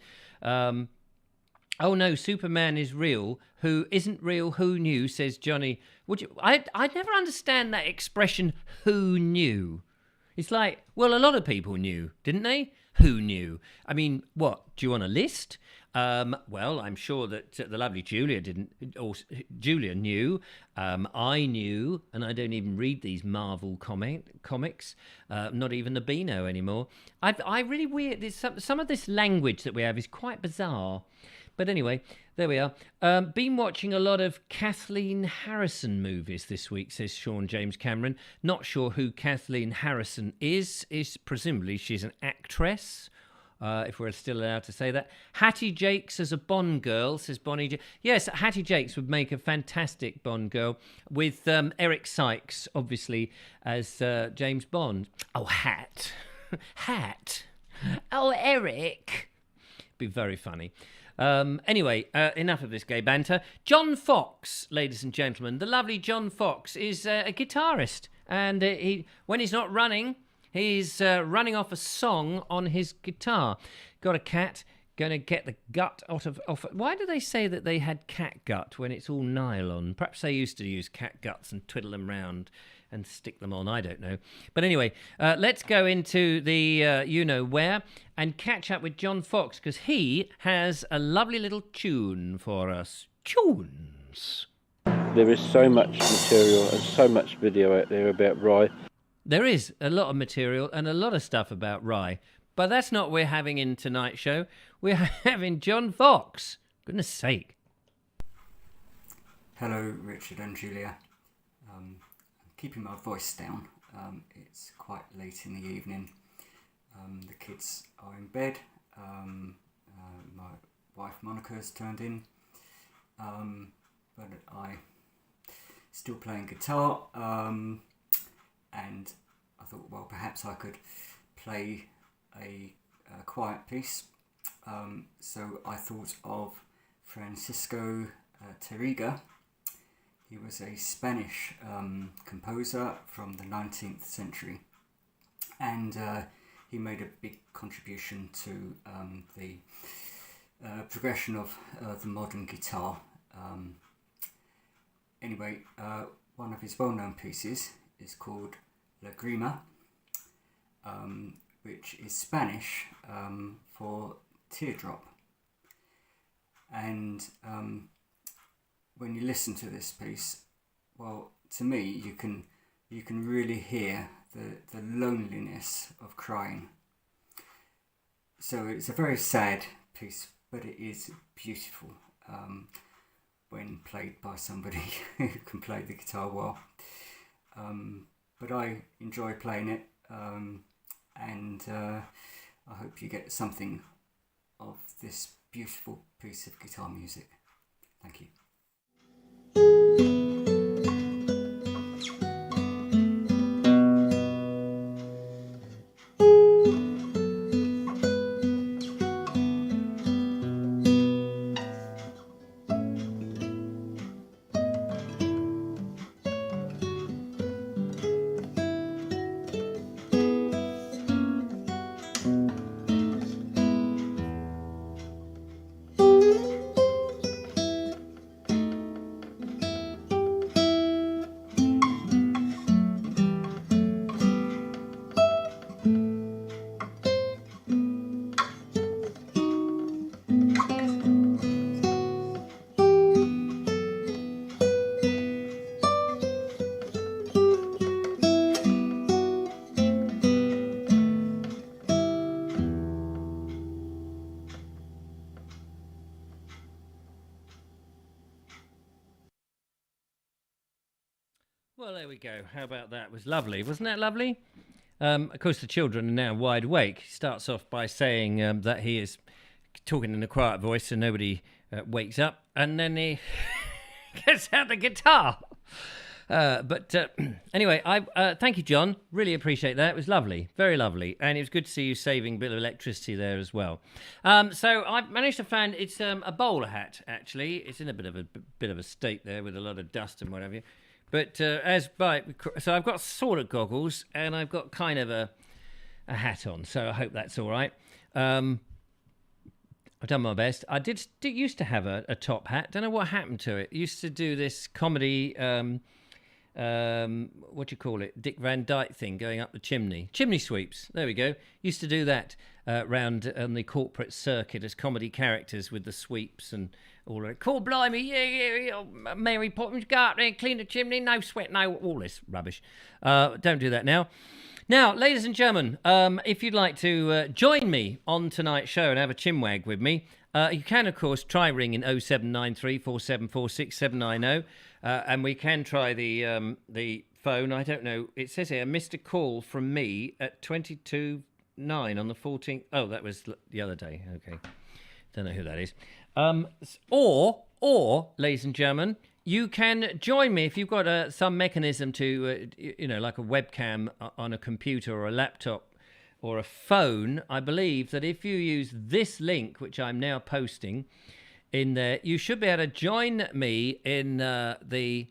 Oh no, Superman is real. Who isn't real? Who knew? Says Johnny. Would you? I never understand that expression. Who knew? It's like, well, a lot of people knew, didn't they? Who knew? I mean, what? Do you want a list? Well, I'm sure that the lovely Julia didn't, or Julia knew. I knew, and I don't even read these Marvel comics. Not even the Beano anymore. I really weird. Some of this language that we have is quite bizarre. But anyway, there we are. Been watching a lot of Kathleen Harrison movies this week, says Sean James Cameron. Not sure who Kathleen Harrison is. Presumably she's an actress, if we're still allowed to say that. Hattie Jakes as a Bond girl, says Bonnie. Yes, Hattie Jakes would make a fantastic Bond girl, with Eric Sykes, obviously, as James Bond. Oh, Hat. Hat. Oh, Eric. Be very funny. Anyway, enough of this gay banter. John Fox, ladies and gentlemen, the lovely John Fox is a guitarist, and when he's not running, he's running off a song on his guitar. Got a cat, going to get the gut off. Why do they say that they had cat gut when it's all nylon? Perhaps they used to use cat guts and twiddle them round and stick them on, I don't know. But anyway, let's go into the you-know-where and catch up with John Fox, because he has a lovely little tune for us. Tunes! There is so much material and so much video out there about Rye. There is a lot of material and a lot of stuff about Rye, but that's not what we're having in tonight's show. We're having John Fox. Goodness sake. Hello, Richard and Julia. Keeping my voice down. It's quite late in the evening. The kids are in bed. My wife Monica's turned in. But I still playing guitar. And I thought, well, perhaps I could play a quiet piece. So I thought of Francisco Tárrega. He was a Spanish composer from the 19th century, and he made a big contribution to the progression of the modern guitar. Anyway, one of his well-known pieces is called La Grima, which is Spanish for teardrop. And when you listen to this piece, well, to me, you can really hear the loneliness of crying. So it's a very sad piece, but it is beautiful when played by somebody who can play the guitar well. But I enjoy playing it, and I hope you get something of this beautiful piece of guitar music. Thank you. Well, there we go. How about that? It was lovely. Wasn't that lovely? Of course, the children are now wide awake. He starts off by saying that he is talking in a quiet voice so nobody wakes up. And then he gets out the guitar. Anyway, I thank you, John. Really appreciate that. It was lovely. Very lovely. And it was good to see you saving a bit of electricity there as well. So I've managed to find, it's a bowler hat, actually. It's in a bit of a state there with a lot of dust and what have you. But so I've got sort of goggles and I've got kind of a hat on, so I hope that's all right. I've done my best. I used to have a top hat. Don't know what happened to it. Used to do this comedy, what do you call it? Dick Van Dyke thing, going up the chimney. Chimney sweeps. There we go. Used to do that round on the corporate circuit as comedy characters with the sweeps and all of it. Cool, blimey, yeah, Mary Poppins, go up there and clean the chimney. No sweat, no, all this rubbish. Don't do that now. Now, ladies and gentlemen, if you'd like to join me on tonight's show and have a chinwag with me, you can, of course, try ringing 0793 474 6790, and we can try the phone. I don't know. It says here, missed a call from me at 22:09 on the 14th. Oh, that was the other day. Okay. Don't know who that is. Or, ladies and gentlemen, you can join me if you've got some mechanism to, like a webcam on a computer or a laptop or a phone. I believe that if you use this link, which I'm now posting in there, you should be able to join me in the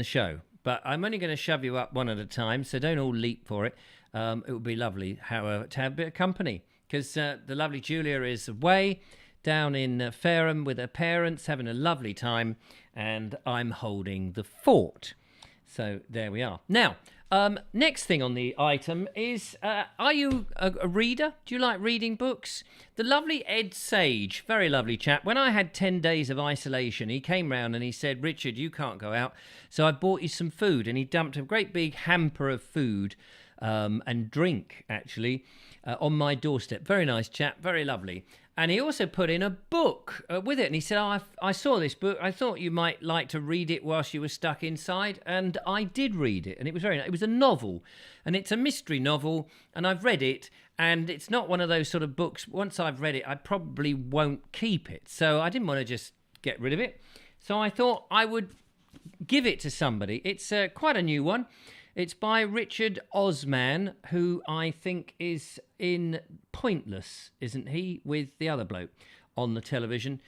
show. But I'm only going to shove you up one at a time, so don't all leap for it. It would be lovely, however, to have a bit of company, because the lovely Julia is away down in Fareham with her parents, having a lovely time, and I'm holding the fort. So there we are. Now, next thing on the item is, are you a reader? Do you like reading books? The lovely Ed Sage, very lovely chap. When I had 10 days of isolation, he came round and he said, Richard, you can't go out, so I bought you some food. And he dumped a great big hamper of food and drink, actually, on my doorstep. Very nice chap, very lovely. And he also put in a book with it. And he said, I saw this book. I thought you might like to read it whilst you were stuck inside. And I did read it. And it was very nice. It was a novel. And it's a mystery novel. And I've read it. And it's not one of those sort of books. Once I've read it, I probably won't keep it. So I didn't want to just get rid of it. So I thought I would give it to somebody. It's quite a new one. It's by Richard Osman, who I think is in Pointless, isn't he, with the other bloke on the television.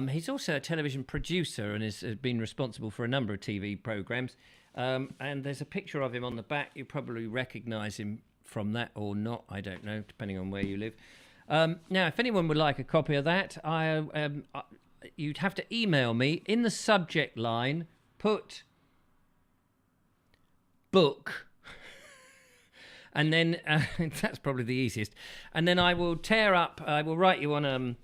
He's also a television producer and has been responsible for a number of TV programmes. And there's a picture of him on the back. You probably recognise him from that or not. I don't know, depending on where you live. Now, if anyone would like a copy of that, you'd have to email me. In the subject line, put book, and then that's probably the easiest, and then I will write you on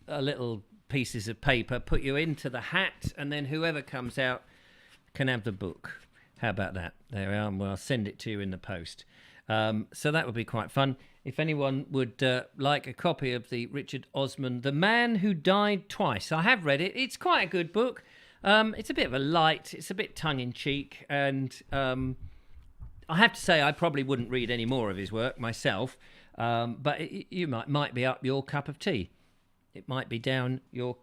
a little pieces of paper, put you into the hat, and then whoever comes out can have the book. How about that? There we are. Well, I'll send it to you in the post. So that would be quite fun. If anyone would like a copy of the Richard Osman, The Man Who Died Twice. I have read it. It's quite a good book. It's a bit of a light, it's a bit tongue-in-cheek, and I have to say I probably wouldn't read any more of his work myself, but you might be up your cup of tea. It might be down your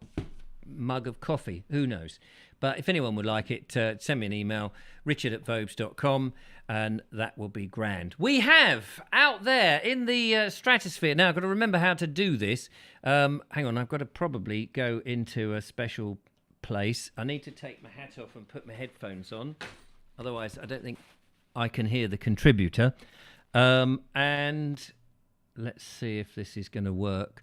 mug of coffee, who knows. But if anyone would like it, send me an email, richard@vobes.com, and that will be grand. We have, out there in the stratosphere, now I've got to remember how to do this. Hang on, I've got to probably go into a special place. I need to take my hat off and put my headphones on, otherwise I don't think I can hear the contributor. And let's see if this is going to work.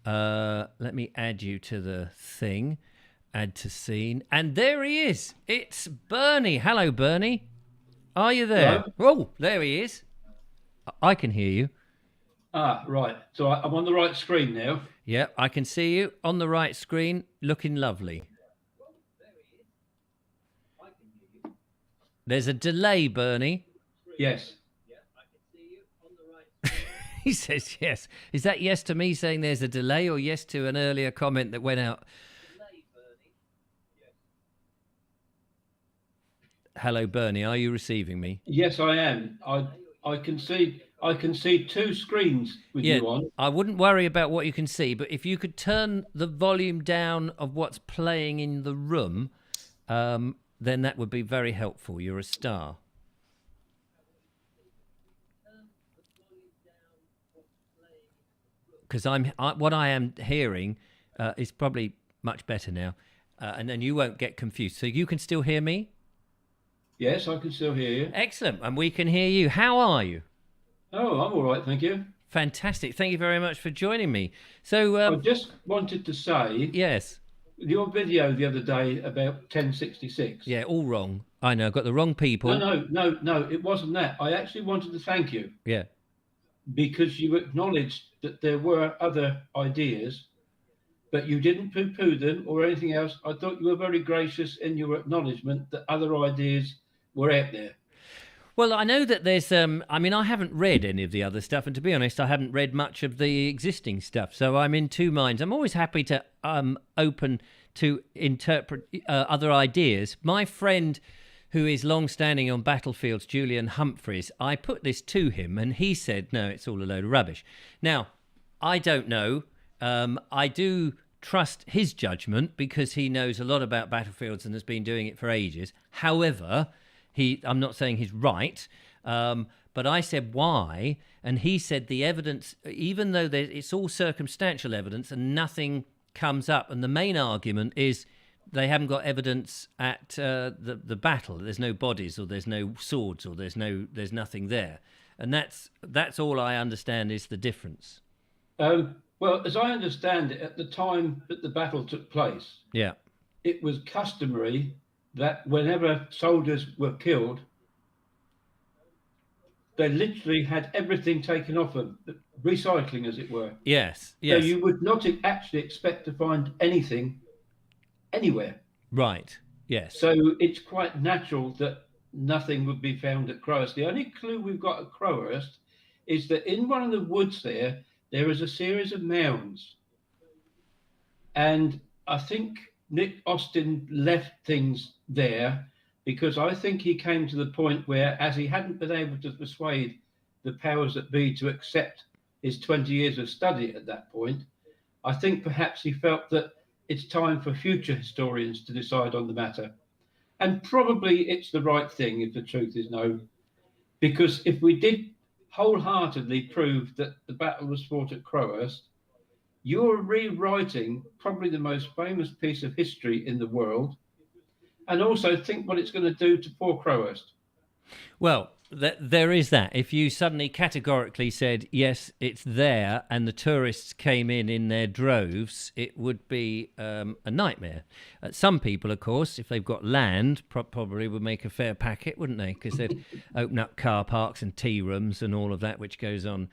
Let me add you to the thing, add to scene, and there he is. It's Bernie. Hello, Bernie, are you there? Hello? Oh, there he is. I can hear you. Right, so I'm on the right screen now. Yeah, I can see you on the right screen, looking lovely. There's a delay, Bernie. Yes. He says yes. Is that yes to me saying there's a delay, or yes to an earlier comment that went out? Hello, Bernie. Are you receiving me? Yes, I am. I can see two screens with you on. I wouldn't worry about what you can see, but if you could turn the volume down of what's playing in the room, then that would be very helpful. You're a star. Because what I am hearing is probably much better now, and then you won't get confused. So you can still hear me? Yes, I can still hear you. Excellent, and we can hear you. How are you? Oh, I'm all right, thank you. Fantastic. Thank you very much for joining me. So, I just wanted to say, yes. your video the other day about 1066. Yeah, all wrong. I know, I've got the wrong people. No, it wasn't that. I actually wanted to thank you Yeah. because you acknowledged that there were other ideas, but you didn't poo-poo them or anything else. I thought you were very gracious in your acknowledgement that other ideas were out there. Well, I know that there's, I mean, I haven't read any of the other stuff, and to be honest, I haven't read much of the existing stuff, so I'm in two minds. I'm always happy to open to interpret other ideas. My friend, who is long-standing on battlefields, Julian Humphreys, I put this to him, and he said, no, it's all a load of rubbish. Now, I don't know. I do trust his judgment because he knows a lot about battlefields and has been doing it for ages. However, I'm not saying he's right, but I said why, and he said the evidence, even though it's all circumstantial evidence and nothing comes up, and the main argument is they haven't got evidence at the battle. There's no bodies, or there's no swords, or there's nothing there, and that's all I understand is the difference. Well, as I understand it, at the time that the battle took place, yeah, it was customary that whenever soldiers were killed, they literally had everything taken off them, recycling, as it were. Yes. So you would not actually expect to find anything anywhere. Right. Yes. So it's quite natural that nothing would be found at Crowhurst. The only clue we've got at Crowhurst is that in one of the woods there is a series of mounds. And I think Nick Austin left things there because I think he came to the point where, as he hadn't been able to persuade the powers that be to accept his 20 years of study at that point, I think perhaps he felt that it's time for future historians to decide on the matter. And probably it's the right thing, if the truth is known, because if we did wholeheartedly prove that the battle was fought at Crowhurst, you're rewriting probably the most famous piece of history in the world, and also think what it's going to do to poor Crowhurst. Well, there is that. If you suddenly categorically said, yes, it's there, and the tourists came in their droves, it would be a nightmare. Some people, of course, if they've got land, probably would make a fair packet, wouldn't they? Because they'd open up car parks and tea rooms and all of that, which goes on.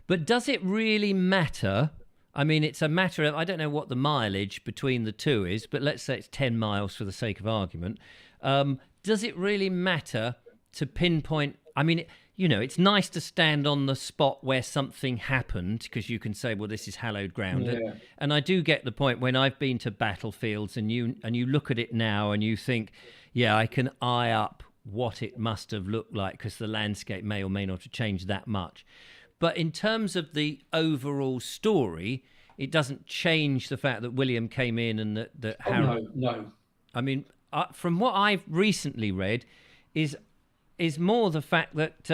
But does it really matter? I mean, it's a matter of, I don't know what the mileage between the two is, but let's say it's 10 miles for the sake of argument. Does it really matter to pinpoint? I mean, it's nice to stand on the spot where something happened because you can say, well, this is hallowed ground. Yeah. And I do get the point when I've been to battlefields and you look at it now and you think, yeah, I can eye up what it must have looked like because the landscape may or may not have changed that much. But in terms of the overall story, it doesn't change the fact that William came in and that Harold... No. I mean, from what I've recently read, is more the fact that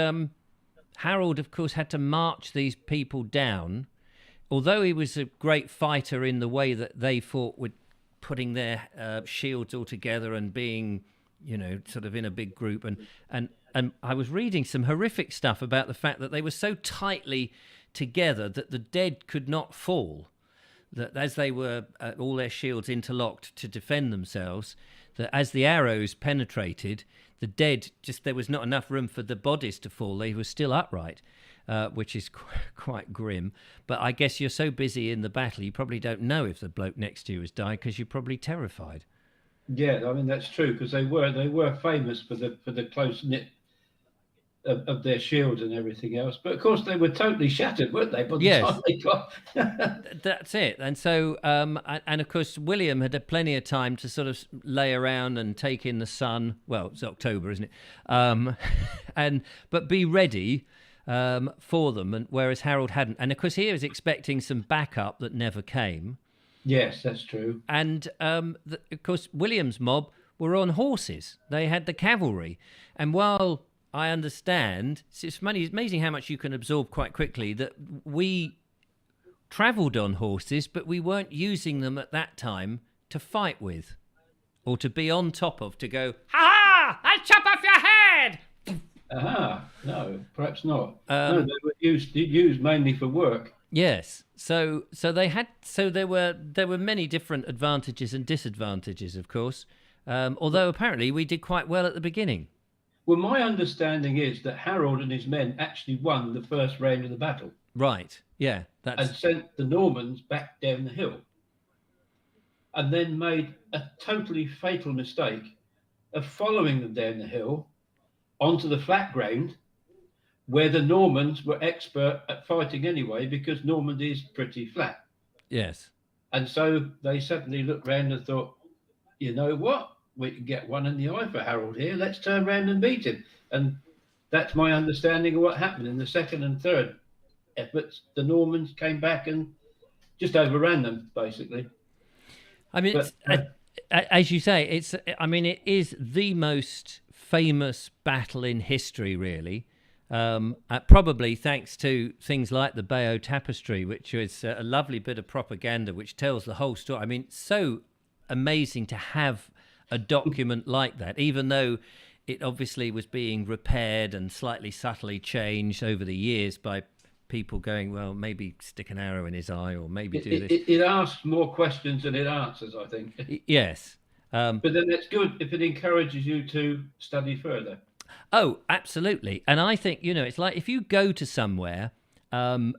Harold, of course, had to march these people down. Although he was a great fighter in the way that they fought with putting their shields all together and being, sort of in a big group. And I was reading some horrific stuff about the fact that they were so tightly together that the dead could not fall. That as they were all their shields interlocked to defend themselves, that as the arrows penetrated, the dead, there was not enough room for the bodies to fall. They were still upright, which is quite grim. But I guess you're so busy in the battle, you probably don't know if the bloke next to you has died because you're probably terrified. Yeah, I mean, that's true, because they were famous for the close knit of their shields and everything else. But of course, they were totally shattered, weren't they? By the time they got... That's it. And so, and of course, William had plenty of time to sort of lay around and take in the sun. Well, it's October, isn't it? But be ready for them. And whereas Harold hadn't. And of course, he was expecting some backup that never came. Yes, that's true. And of course, William's mob were on horses. They had the cavalry. And while I understand, it's amazing how much you can absorb quite quickly, that we travelled on horses, but we weren't using them at that time to fight with or to be on top of, to go, ha! I'll chop off your head! Aha, no, perhaps not. No, Um, they were used mainly for work. yes. So there were many different advantages and disadvantages, of course. Although apparently we did quite well at the beginning. Well, my understanding is that Harold and his men actually won the first round of the battle Right. Yeah. and sent the Normans back down the hill, and then made a totally fatal mistake of following them down the hill onto the flat ground where the Normans were expert at fighting anyway, because Normandy is pretty flat. Yes. And so they suddenly looked round and thought, you know what? We can get one in the eye for Harold here. Let's turn round and beat him. And that's my understanding of what happened in the second and third efforts. The Normans came back and just overran them, basically. I mean, But as you say, it's. I mean, it is the most famous battle in history, really. Probably thanks to things like the Bayeux Tapestry, which is a lovely bit of propaganda which tells the whole story. I mean, so amazing to have a document like that, even though it obviously was being repaired and slightly subtly changed over the years by people going, well, maybe stick an arrow in his eye or maybe do this. it asks more questions than it answers, I think. Yes. But then it's good if it encourages you to study further. Oh, absolutely. And I think, it's like if you go to somewhere, and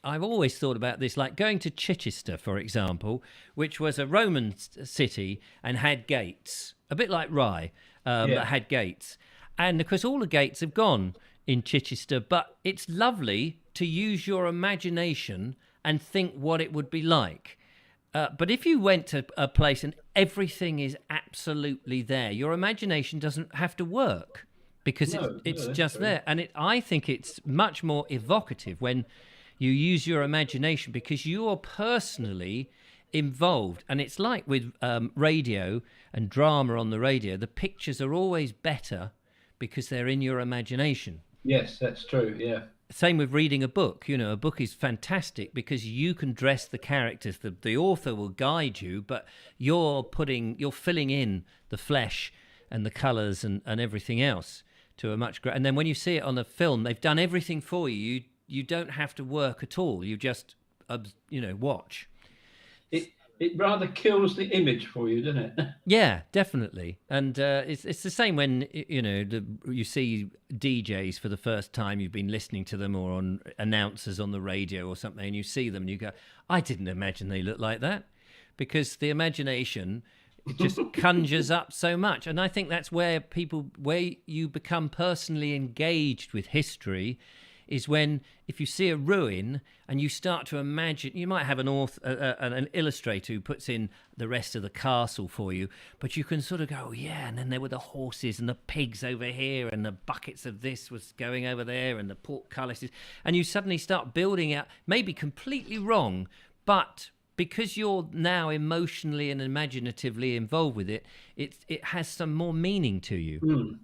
I've always thought about this, like going to Chichester, for example, which was a Roman city and had gates, a bit like Rye, that had gates. And of course, all the gates have gone in Chichester, but it's lovely to use your imagination and think what it would be like. But if you went to a place and everything is absolutely there, your imagination doesn't have to work because it's just true. There. And I think it's much more evocative when you use your imagination because you're personally involved. And it's like with radio and drama on the radio, the pictures are always better because they're in your imagination. Yes, that's true, yeah. Same with reading a book. A book is fantastic because you can dress the characters. The author will guide you, but you're filling in the flesh and the colours and everything else to a much greater. And then when you see it on a film, they've done everything for you. You don't have to work at all. You just, watch. It rather kills the image for you, doesn't it? Yeah, definitely. And it's the same when you see DJs for the first time. You've been listening to them or on announcers on the radio or something, and you see them and you go, "I didn't imagine they looked like that," because the imagination just conjures up so much. And I think that's where you become personally engaged with history. Is when if you see a ruin and you start to imagine, you might have an illustrator who puts in the rest of the castle for you, but you can sort of go, yeah, and then there were the horses and the pigs over here and the buckets of this was going over there and the portcullises, and you suddenly start building out, maybe completely wrong, but because you're now emotionally and imaginatively involved with it, it has some more meaning to you. Mm.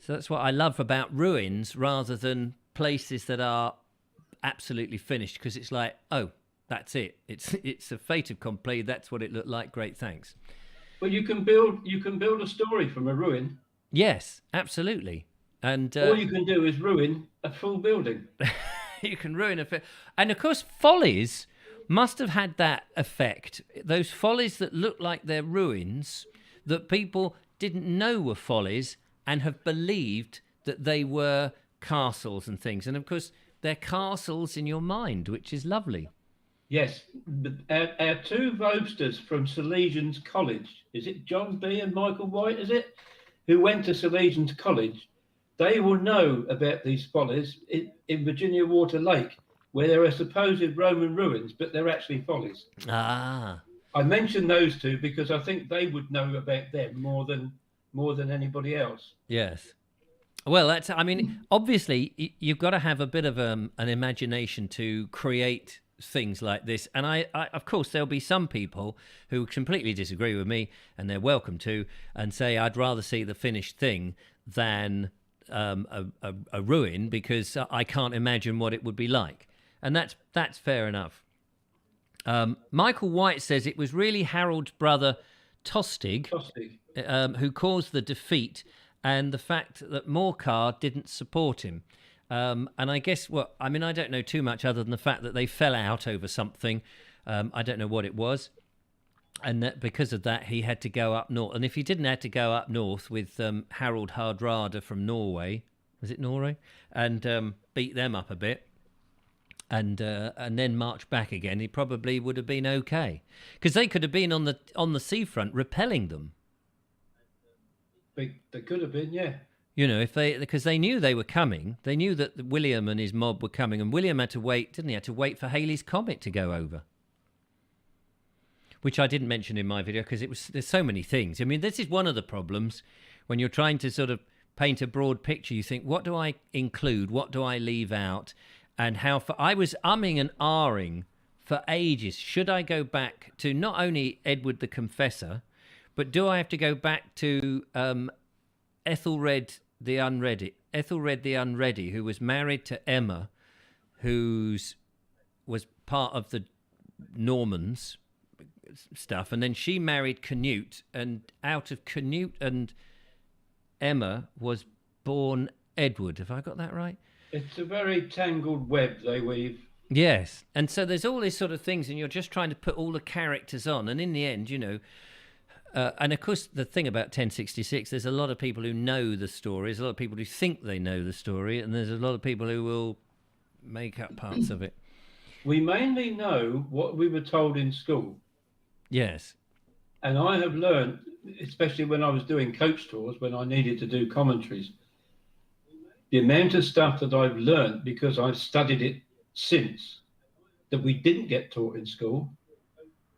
So that's what I love about ruins rather than places that are absolutely finished, because it's like, oh, that's it. It's a fait accompli. That's what it looked like. Great, thanks. Well, you can build a story from a ruin. Yes, absolutely. And all you can do is ruin a full building. You can ruin and of course, follies must have had that effect. Those follies that look like they're ruins, that people didn't know were follies and have believed that they were castles and things. And of course, they're castles in your mind, which is lovely. Yes. Our two Vobsters from Salesians College, is it John B. and Michael White, is it? Who went to Salesians College, they will know about these follies in Virginia Water Lake, where there are supposed Roman ruins, but they're actually follies. Ah. I mention those two because I think they would know about them more than anybody else. Yes. Well, obviously, you've got to have a bit of an imagination to create things like this. And I, of course, there'll be some people who completely disagree with me, and they're welcome to, and say, I'd rather see the finished thing than a ruin because I can't imagine what it would be like. And that's fair enough. Michael White says it was really Harold's brother, Tostig. Who caused the defeat and the fact that Morcar didn't support him. And I guess, I don't know too much other than the fact that they fell out over something. I don't know what it was. And that because of that, he had to go up north. And if he didn't have to go up north with Harald Hardrada from Norway, was it Norway? And beat them up a bit, and then march back again, he probably would have been okay. Because they could have been on the seafront repelling them. They could have been, yeah. Because they knew they were coming. They knew that William and his mob were coming, and William had to wait, didn't he? Had to wait for Halley's Comet to go over. Which I didn't mention in my video because there's so many things. I mean, this is one of the problems when you're trying to sort of paint a broad picture. You think, what do I include? What do I leave out? And I was umming and ahhing for ages. Should I go back to not only Edward the Confessor, but do I have to go back to Ethelred the Unready, who was married to Emma, was part of the Normans stuff, and then she married Canute, and out of Canute and Emma was born Edward. Have I got that right? It's a very tangled web they weave. Yes, and so there's all these sort of things, and you're just trying to put all the characters on, and in the end, and of course the thing about 1066, there's a lot of people who know the story, there's a lot of people who think they know the story, and there's a lot of people who will make up parts of it. We mainly know what we were told in school. Yes. And I have learned, especially when I was doing coach tours, when I needed to do commentaries, the amount of stuff that I've learned because I've studied it since that we didn't get taught in school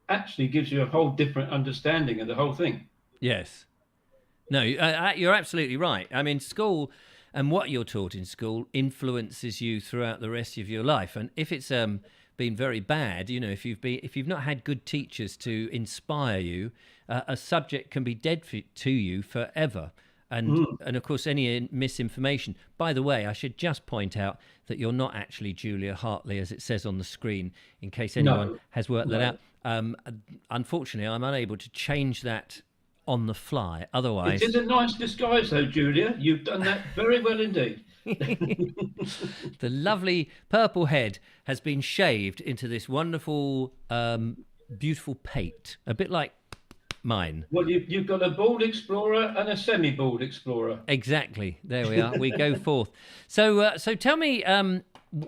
actually gives you a whole different understanding of the whole thing. Yes. No, you're absolutely right. I mean, school and what you're taught in school influences you throughout the rest of your life. And if it's been very bad, if you've not had good teachers to inspire you, a subject can be dead to you forever. And of course, any misinformation. By the way, I should just point out that you're not actually Julia Hartley, as it says on the screen, in case anyone has worked that out. Unfortunately, I'm unable to change that on the fly. Otherwise, it is a nice disguise, though, Julia. You've done that very well indeed. The lovely purple head has been shaved into this wonderful, beautiful pate, a bit like mine. Well, you've got a bald explorer and a semi-bald explorer. Exactly. There we are. We go forth. So tell me,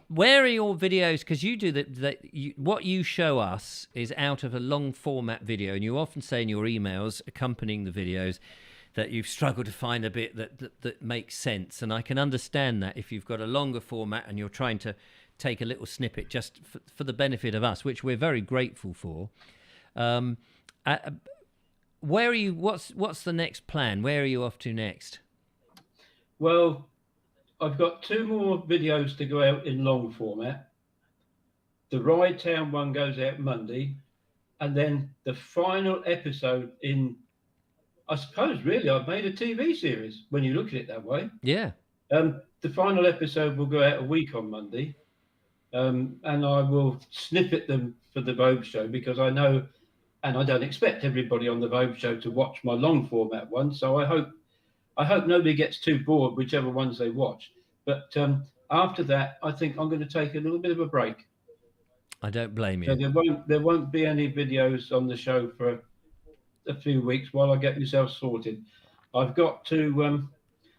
where are your videos? Because you do what you show us is out of a long format video, and you often say in your emails accompanying the videos that you've struggled to find a bit that makes sense. And I can understand that if you've got a longer format and you're trying to take a little snippet just for the benefit of us, which we're very grateful for. Where are you? What's the next plan? Where are you off to next? Well, I've got 2 more videos to go out in long format. The Ride Town one goes out Monday, and then the final episode I suppose really I've made a TV series when you look at it that way. Yeah. The final episode will go out a week on Monday, and I will snippet them for the Vobes show because I know, and I don't expect everybody on the Vobes show to watch my long format one. So I hope nobody gets too bored, whichever ones they watch. But after that, I think I'm going to take a little bit of a break. I don't blame you. So there won't be any videos on the show for a few weeks while I get myself sorted. I've got to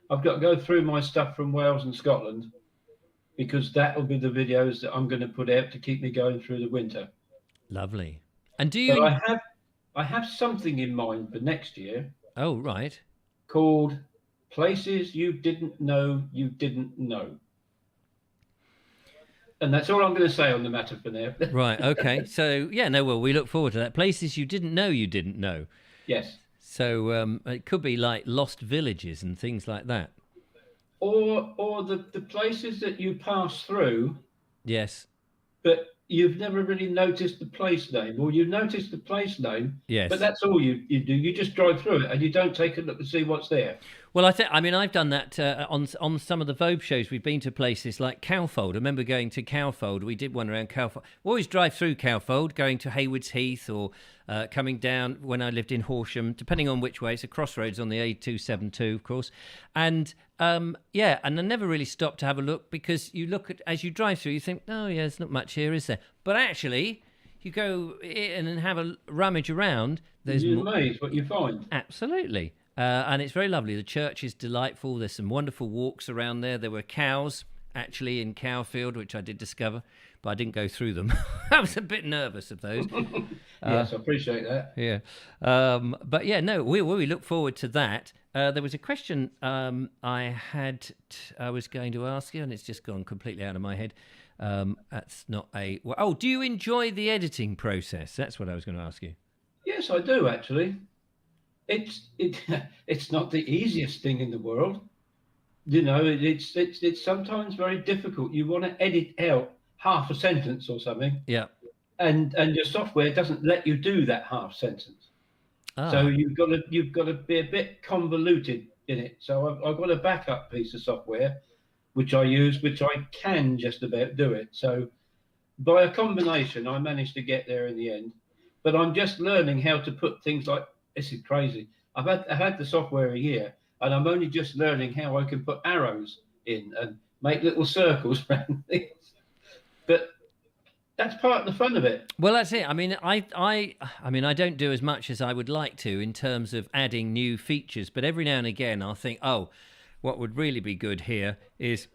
go through my stuff from Wales and Scotland because that will be the videos that I'm going to put out to keep me going through the winter. Lovely. And do you? But I have something in mind for next year. Oh, right. Called Places You Didn't Know You Didn't Know. And that's all I'm going to say on the matter for now. Right, okay. So, we look forward to that. Places you didn't know you didn't know. Yes. So it could be like lost villages and things like that. Or the places that you pass through. Yes. But you've never really noticed the place name, or you noticed the place name. Yes. But that's all you do. You just drive through it and you don't take a look to see what's there. Well, I mean, I've done that on some of the Vobe shows. We've been to places like Cowfold. I remember going to Cowfold. We did one around Cowfold. We always drive through Cowfold, going to Haywards Heath or coming down when I lived in Horsham, depending on which way. It's a crossroads on the A272, of course. And yeah, and I never really stopped to have a look, because you look at, as you drive through, you think, oh yeah, there's not much here, is there? But actually, you go in and have a rummage around. You're amazed what you find. Absolutely. And it's very lovely. The church is delightful. There's some wonderful walks around there. There were cows, actually, in Cowfield, which I did discover, but I didn't go through them. I was a bit nervous of those. Yes, I appreciate that. Yeah. But yeah, no, we look forward to that. There was a question I was going to ask you, and it's just gone completely out of my head. That's not a... Well, oh, do you enjoy the editing process? That's what I was going to ask you. Yes, I do, actually. It's not the easiest thing in the world. You know, it's sometimes very difficult. You want to edit out half a sentence or something. Yeah. And your software doesn't let you do that half sentence. Ah. So you've got to be a bit convoluted in it. So I've got a backup piece of software which I use, which I can just about do it. So by a combination, I managed to get there in the end. But I'm just learning how to put things like, this is crazy. I've had the software a year, and I'm only just learning how I can put arrows in and make little circles around things. But that's part of the fun of it. Well, that's it. I mean, I don't do as much as I would like to in terms of adding new features, but every now and again I'll think, oh, what would really be good here is,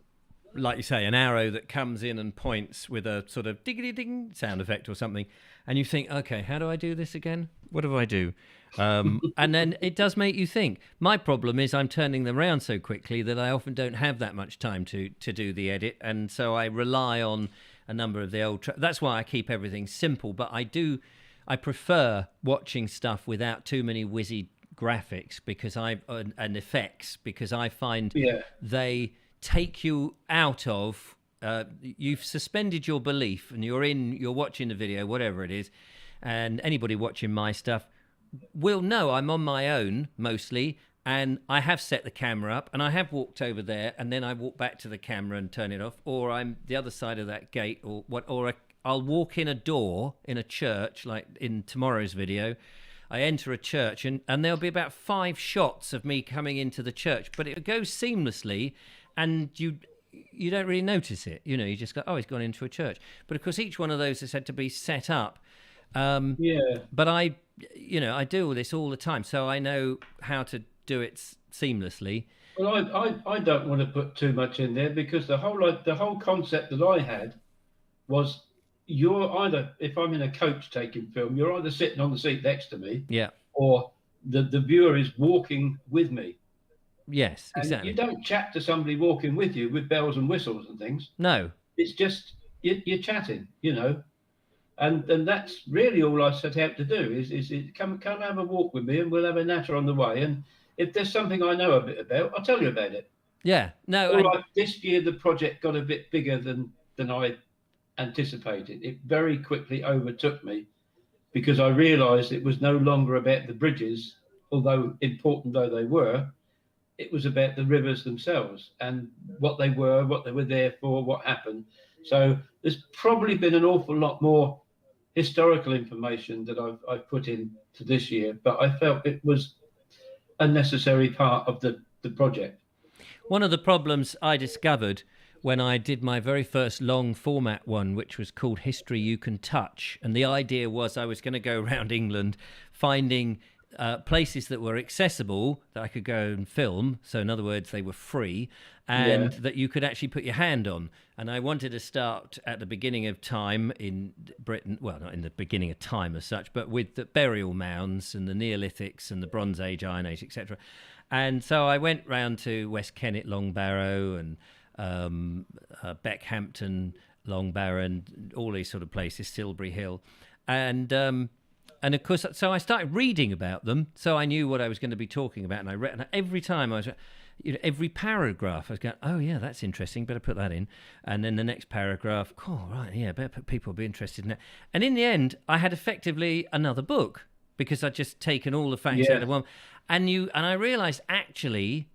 like you say, an arrow that comes in and points with a sort of diggity-ding sound effect or something. And you think, okay, how do I do this again? What do I do? And then it does make you think. My problem is I'm turning them around so quickly that I often don't have that much time to do the edit. And so I rely on a number of the old... That's why I keep everything simple. But I prefer watching stuff without too many whizzy graphics and effects, because I find they take you out of... you've suspended your belief, and you're watching the video, whatever it is, and anybody watching my stuff will know I'm on my own mostly, and I have set the camera up, and I have walked over there, and then I walk back to the camera and turn it off, or I'm the other side of that gate, or I'll walk in a door in a church, like in tomorrow's video. I enter a church, and there'll be about 5 shots of me coming into the church, but it goes seamlessly, and you don't really notice it. You know, you just go, oh, he's gone into a church. But of course, each one of those has had to be set up. But I do all this all the time, so I know how to do it seamlessly. Well, I don't want to put too much in there, because the whole concept that I had was, you're either, if I'm in a coach taking film, you're either sitting on the seat next to me, or the viewer is walking with me. Yes, and exactly. You don't chat to somebody walking with you with bells and whistles and things. No. It's just you're chatting, you know. And that's really all I set out to do is come have a walk with me, and we'll have a natter on the way. And if there's something I know a bit about, I'll tell you about it. Yeah. No. Like this year, the project got a bit bigger than I anticipated. It very quickly overtook me, because I realised it was no longer about the bridges, although important though they were. It was about the rivers themselves and what they were there for, what happened. So there's probably been an awful lot more historical information that I've put into this year, but I felt it was a necessary part of the project. One of the problems I discovered when I did my very first long format one, which was called History You Can Touch, and the idea was I was going to go around England finding places that were accessible that I could go and film. So in other words, they were free, and that you could actually put your hand on. And I wanted to start at the beginning of time in Britain. Well, not in the beginning of time as such, but with the burial mounds and the Neolithics and the Bronze Age, Iron Age, etc. And so I went round to West Kennet, Long Barrow, and Beckhampton, Long Barrow, and all these sort of places, Silbury Hill. And of course, so I started reading about them, so I knew what I was going to be talking about. And I read, and every time I was, every paragraph, I was going, oh yeah, that's interesting, better put that in. And then the next paragraph, oh right, yeah, people will be interested in that. And in the end, I had effectively another book, because I'd just taken all the facts out of one. And I realised actually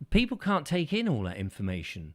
people can't take in all that information.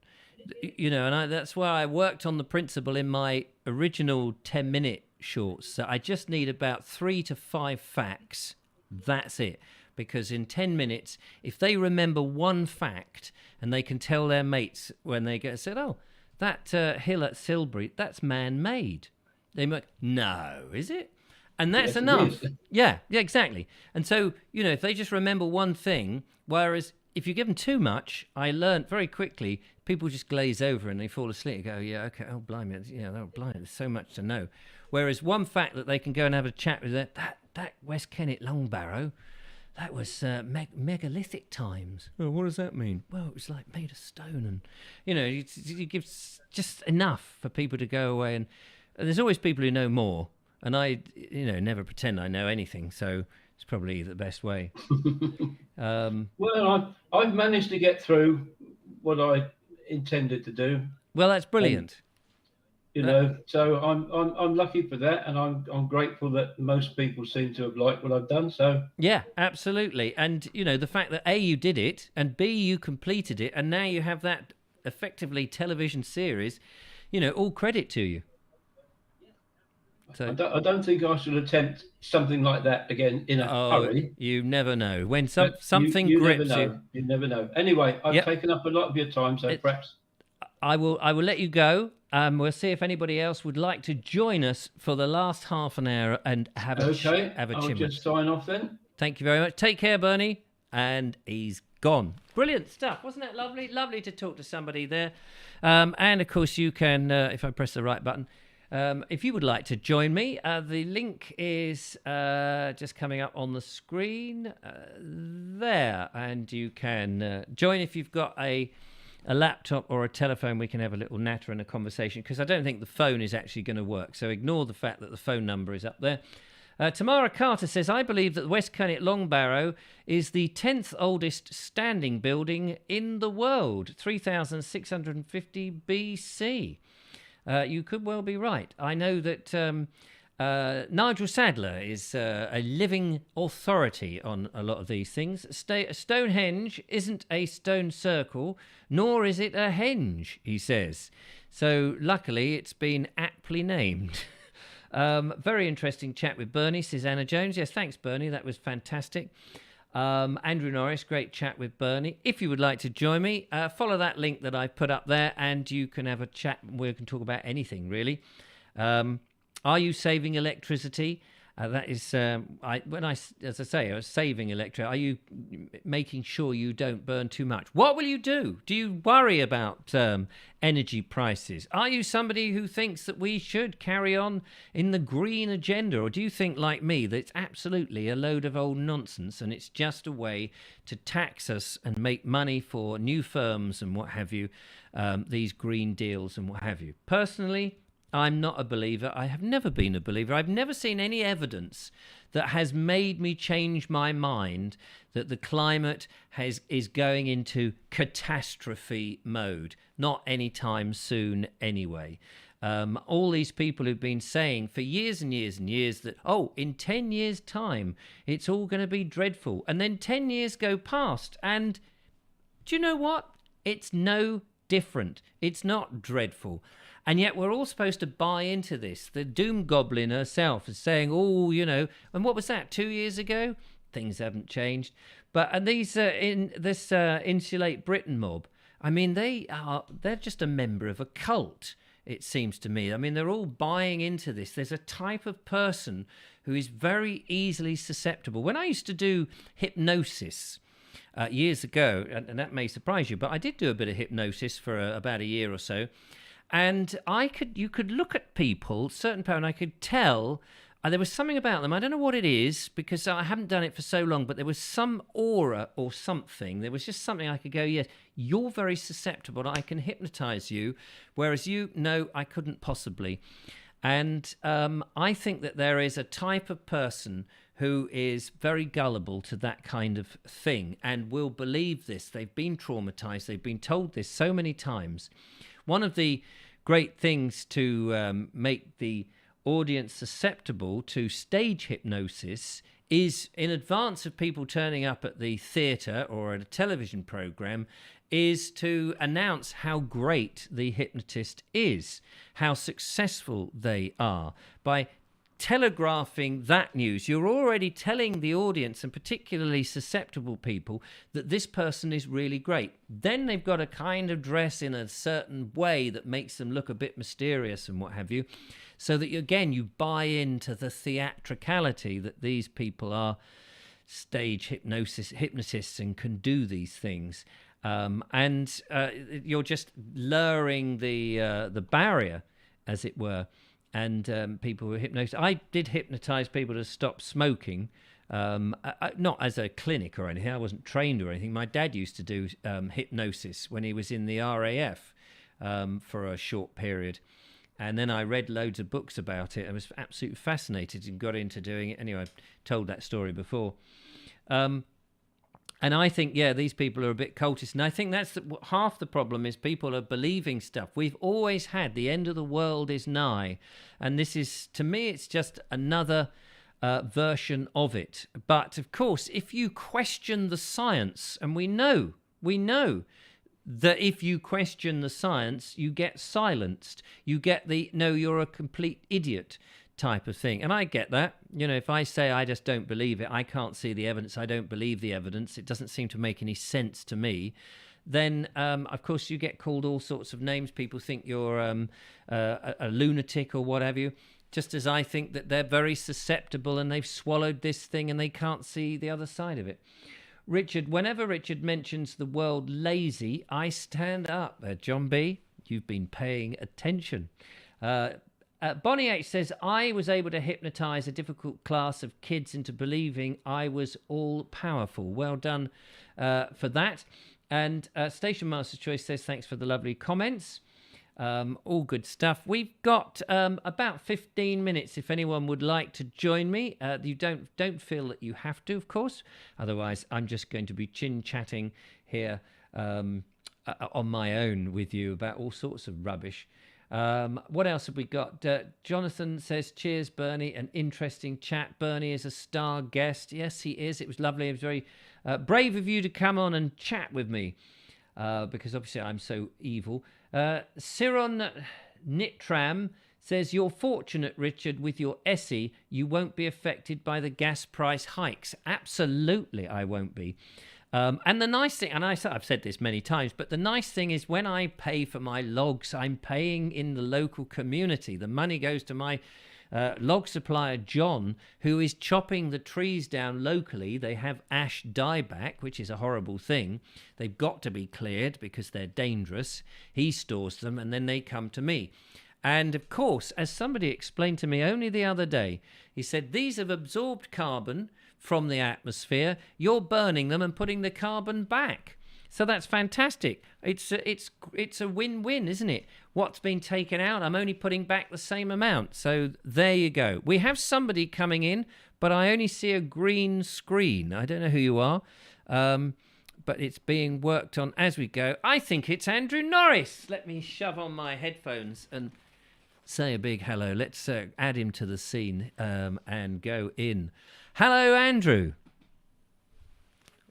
You know, and that's why I worked on the principle in my original 10-minute shorts that I just need about 3 to 5 facts. That's it. Because in 10 minutes, if they remember one fact and they can tell their mates when they get said, oh, that hill at Silbury, that's man-made. They might, no, is it? And that's enough. Yeah, exactly. And so, you know, if they just remember one thing, whereas if you give them too much, I learned very quickly, people just glaze over and they fall asleep and go, yeah, okay, oh, blimey, blimey, there's so much to know. Whereas one fact that they can go and have a chat with that West Kennet Long Barrow, that was megalithic times. Oh, what does that mean? Well, it was like made of stone, and you know, you give just enough for people to go away. And there's always people who know more, and I, you know, never pretend I know anything. So it's probably the best way. Well, I've managed to get through what I intended to do. Well, that's brilliant. You know, so I'm lucky for that, and I'm grateful that most people seem to have liked what I've done. So yeah, absolutely. And you know, the fact that A, you did it, and B, you completed it, and now you have that effectively television series, you know, all credit to you. So I don't think I should attempt something like that again in a hurry. You never know when something you grips never know. You never know. Anyway, I've taken up a lot of your time, so perhaps I will let you go. We'll see if anybody else would like to join us for the last half an hour and have a I'll just sign off then. Thank you very much. Take care, Bernie. And he's gone. Brilliant stuff. Wasn't that lovely? Lovely to talk to somebody there. And, of course, you can, if I press the right button, if you would like to join me, the link is just coming up on the screen there. And you can join if you've got a laptop or a telephone. We can have a little natter and a conversation, because I don't think the phone is actually going to work. So ignore the fact that the phone number is up there. Tamara Carter says, I believe that the West Kennet Long Barrow is the 10th oldest standing building in the world, 3,650 BC. You could well be right. I know that Nigel Sadler is a living authority on a lot of these things. Stonehenge isn't a stone circle, nor is it a henge, he says. So luckily it's been aptly named. Very interesting chat with Bernie, says Anna Jones. Yes, thanks, Bernie. That was fantastic. Andrew Norris, great chat with Bernie. If you would like to join me, follow that link that I put up there, and you can have a chat. We can talk about anything, really. Are you saving electricity? That is, as I say, I was saving electricity. Are you making sure you don't burn too much? What will you do? Do you worry about energy prices? Are you somebody who thinks that we should carry on in the green agenda? Or do you think, like me, that it's absolutely a load of old nonsense and it's just a way to tax us and make money for new firms and what have you, these green deals and what have you? Personally, I'm not a believer. I have never been a believer. I've never seen any evidence that has made me change my mind that the climate is going into catastrophe mode. Not anytime soon anyway. All these people who've been saying for years and years and years that, oh, in 10 years' time, it's all going to be dreadful. And then 10 years go past. And do you know what? It's no different. It's not dreadful. And yet we're all supposed to buy into this. The doom goblin herself is saying, oh, you know, and what was that, 2 years ago? Things haven't changed. And these in this Insulate Britain mob, I mean, they're just a member of a cult, it seems to me. I mean, they're all buying into this. There's a type of person who is very easily susceptible. When I used to do hypnosis years ago, and that may surprise you, but I did do a bit of hypnosis for about a year or so. And you could look at people, certain people, and I could tell there was something about them. I don't know what it is, because I haven't done it for so long, but there was some aura or something. There was just something I could go, yes, you're very susceptible. I can hypnotize you, whereas you, no, I couldn't possibly. And I think that there is a type of person who is very gullible to that kind of thing and will believe this. They've been traumatized. They've been told this so many times. One of the great things to make the audience susceptible to stage hypnosis is in advance of people turning up at the theatre or at a television programme, is to announce how great the hypnotist is, how successful they are. By telegraphing that news, you're already telling the audience, and particularly susceptible people, that this person is really great. Then they've got to kind of dress in a certain way that makes them look a bit mysterious and what have you, so that, again, you buy into the theatricality that these people are stage hypnotists and can do these things. You're just lowering the barrier, as it were, and people were hypnotized. I did hypnotize people to stop smoking, not as a clinic or anything. I wasn't trained or anything. My dad used to do hypnosis when he was in the RAF for a short period. And then I read loads of books about it. I was absolutely fascinated and got into doing it. Anyway, I've told that story before. And I think, yeah, these people are a bit cultist. And I think that's half the problem is people are believing stuff. We've always had the end of the world is nigh. And this is, to me, it's just another version of it. But, of course, if you question the science, and we know that if you question the science, you get silenced. You get the, no, you're a complete idiot type of thing. And I get that. You know, if I say I just don't believe it, I can't see the evidence, I don't believe the evidence, it doesn't seem to make any sense to me, then, of course, you get called all sorts of names. People think you're a lunatic or what have you, just as I think that they're very susceptible and they've swallowed this thing and they can't see the other side of it. Richard, whenever Richard mentions the world lazy, I stand up. John B., you've been paying attention. Bonnie H says, I was able to hypnotise a difficult class of kids into believing I was all-powerful. Well done for that. And Station Master's Choice says, thanks for the lovely comments. All good stuff. We've got about 15 minutes if anyone would like to join me. You don't feel that you have to, of course. Otherwise, I'm just going to be chin-chatting here on my own with you about all sorts of rubbish. What else have we got? Jonathan says, cheers, Bernie. An interesting chat. Bernie is a star guest. Yes, he is. It was lovely. It was very brave of you to come on and chat with me because obviously I'm so evil. Siron Nitram says, you're fortunate, Richard, with your SE. You won't be affected by the gas price hikes. Absolutely, I won't be. And the nice thing, and I've said this many times, but the nice thing is when I pay for my logs, I'm paying in the local community. The money goes to my log supplier, John, who is chopping the trees down locally. They have ash dieback, which is a horrible thing. They've got to be cleared because they're dangerous. He stores them, and then they come to me. And, of course, as somebody explained to me only the other day, he said, these have absorbed carbon from the atmosphere. You're burning them and putting the carbon back. So that's fantastic. It's a win-win, isn't it? What's been taken out, I'm only putting back the same amount. So there you go. We have somebody coming in, but I only see a green screen. I don't know who you are, but it's being worked on as we go. I think it's Andrew Norris. Let me shove on my headphones and say a big hello. Let's add him to the scene and go in. Hello, Andrew.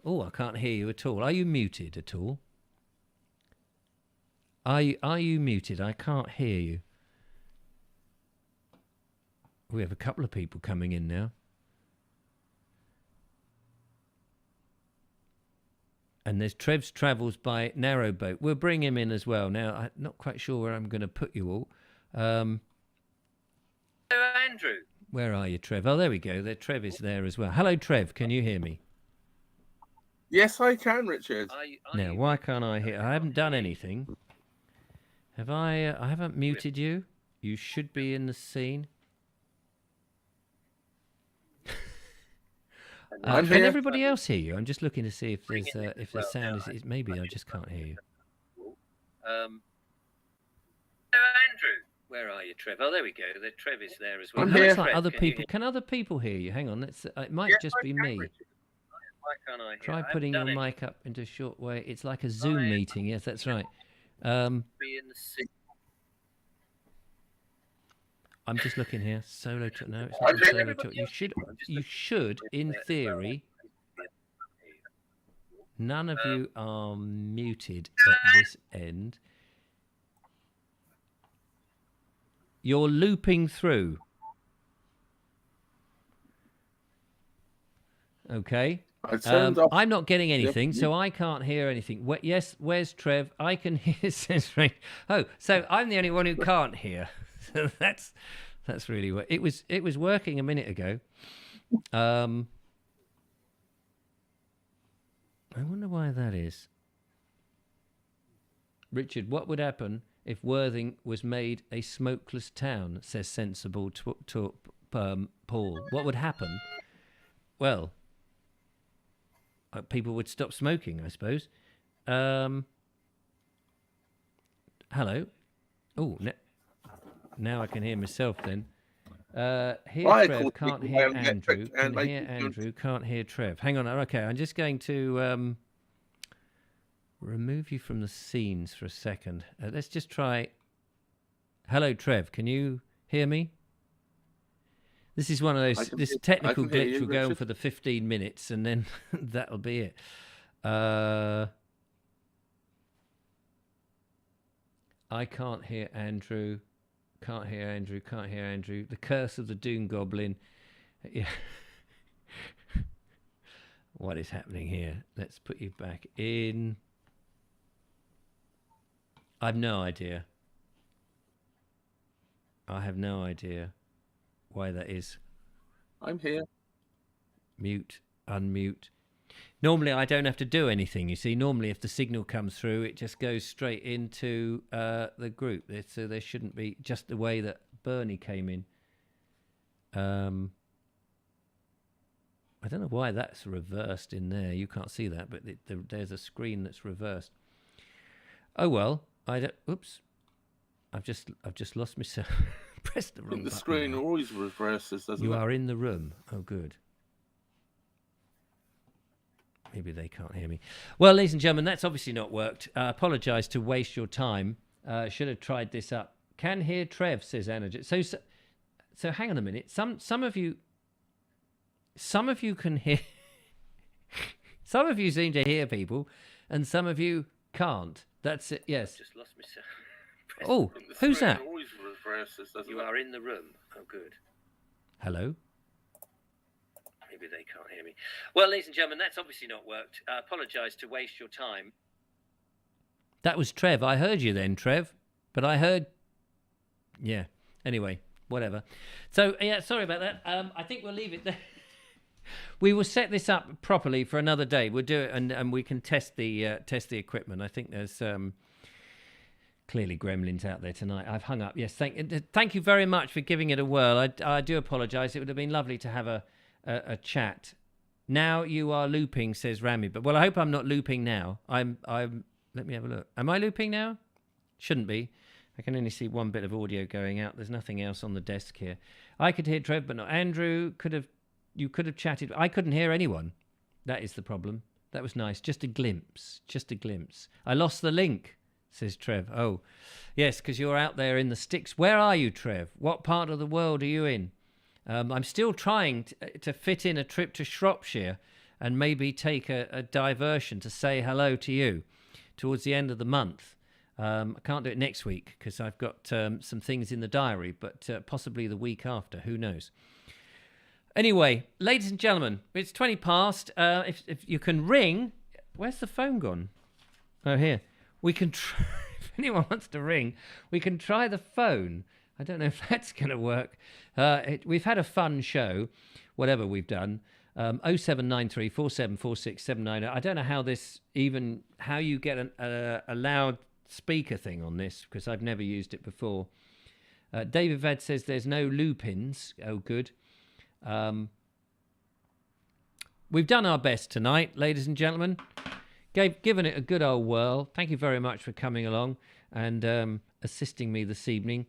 Oh, I can't hear you at all. Are you muted at all? Are you muted? I can't hear you. We have a couple of people coming in now. And there's Trev's Travels by Narrowboat. We'll bring him in as well. Now, I'm not quite sure where I'm going to put you all. Hello, Andrew. Where are you, Trev? Oh, there we go. Trev is there as well. Hello, Trev. Can you hear me? Yes, I can, Richard. Now, why can't I hear? I haven't done anything. Have I? I haven't muted you. You should be in the scene. Can everybody else hear you? I'm just looking to see if there's if the sound is. Maybe I just can't hear you. Hello, Andrew. Where are you, Trev? Oh, there we go. Trev is there as well. I'm here. Like other people. Can other people hear you? Hang on. It might just be me. Richard. Why can't I hear? Try putting your mic up into a short way. It's like a Zoom meeting. Yes, that's right. I'm just looking here. Solo talk. No, it's not solo talk. You should, in theory. None of you are muted at this end. You're looping through. Okay. I'm not getting anything, so I can't hear anything. Yes, where's Trev? I can hear. Says Ray. Oh, so I'm the only one who can't hear. So that's really what it was. It was working a minute ago. I wonder why that is. Richard, what would happen if Worthing was made a smokeless town? Says sensible Paul. What would happen? Well, people would stop smoking, I suppose. Hello. Oh, now I can hear myself then. Hear Trev, can't hear Andrew. Can hear Andrew, can't hear Trev. Hang on, okay, I'm just going to remove you from the scenes for a second. Let's just try. Hello, Trev, can you hear me? This is one of those, this technical glitch will go on for the 15 minutes and then that'll be it. I can't hear Andrew. Can't hear Andrew. Can't hear Andrew. The curse of the Doom Goblin. Yeah. What is happening here? Let's put you back in. I've no idea. I have no idea why that is. I'm here. Mute, unmute. Normally I don't have to do anything, you see. Normally if the signal comes through, it just goes straight into the group. So there shouldn't be, just the way that Bernie came in. I don't know why that's reversed in there. You can't see that, but there's a screen that's reversed. Oh well, oops. I've just lost myself. Press the wrong button. The screen always reverses, doesn't it? You are in the room. Oh, good. Maybe they can't hear me. Well, ladies and gentlemen, that's obviously not worked. Apologise to waste your time. Should have tried this up. Can hear Trev, says Anna. So hang on a minute. Some of you can hear. Some of you seem to hear people, and some of you can't. That's it. Yes. Just lost myself. Oh, who's that? Always reverses, doesn't You it? are in the room. Oh, good. Hello. Maybe they can't hear me. Well, ladies and gentlemen, that's obviously not worked. Apologise to waste your time. That was Trev. I heard you then, Trev. But I heard... Yeah. Anyway, whatever. So, yeah, sorry about that. I think we'll leave it there. We will set this up properly for another day. We'll do it and we can test the equipment. I think there's... Clearly gremlins out there tonight. I've hung up. Yes, thank you very much for giving it a whirl. I do apologise. It would have been lovely to have a chat. Now you are looping, says Rami. But well, I hope I'm not looping now. I'm. Let me have a look. Am I looping now? Shouldn't be. I can only see one bit of audio going out. There's nothing else on the desk here. I could hear Trev, but not Andrew. You could have chatted. I couldn't hear anyone. That is the problem. That was nice. Just a glimpse. Just a glimpse. I lost the link, says Trev. Oh, yes, because you're out there in the sticks. Where are you, Trev? What part of the world are you in? I'm still trying to fit in a trip to Shropshire and maybe take a diversion to say hello to you towards the end of the month. I can't do it next week because I've got some things in the diary, but possibly the week after. Who knows? Anyway, ladies and gentlemen, it's 20 past. If you can ring... Where's the phone gone? Oh, here. We can try, if anyone wants to ring, we can try the phone. I don't know if that's going to work. We've had a fun show, whatever we've done. 0793 4746 790. I don't know how you get a loud speaker thing on this because I've never used it before. David Ved says there's no loop-ins. Oh, good. We've done our best tonight, ladies and gentlemen. Given it a good old whirl. Thank you very much for coming along and assisting me this evening.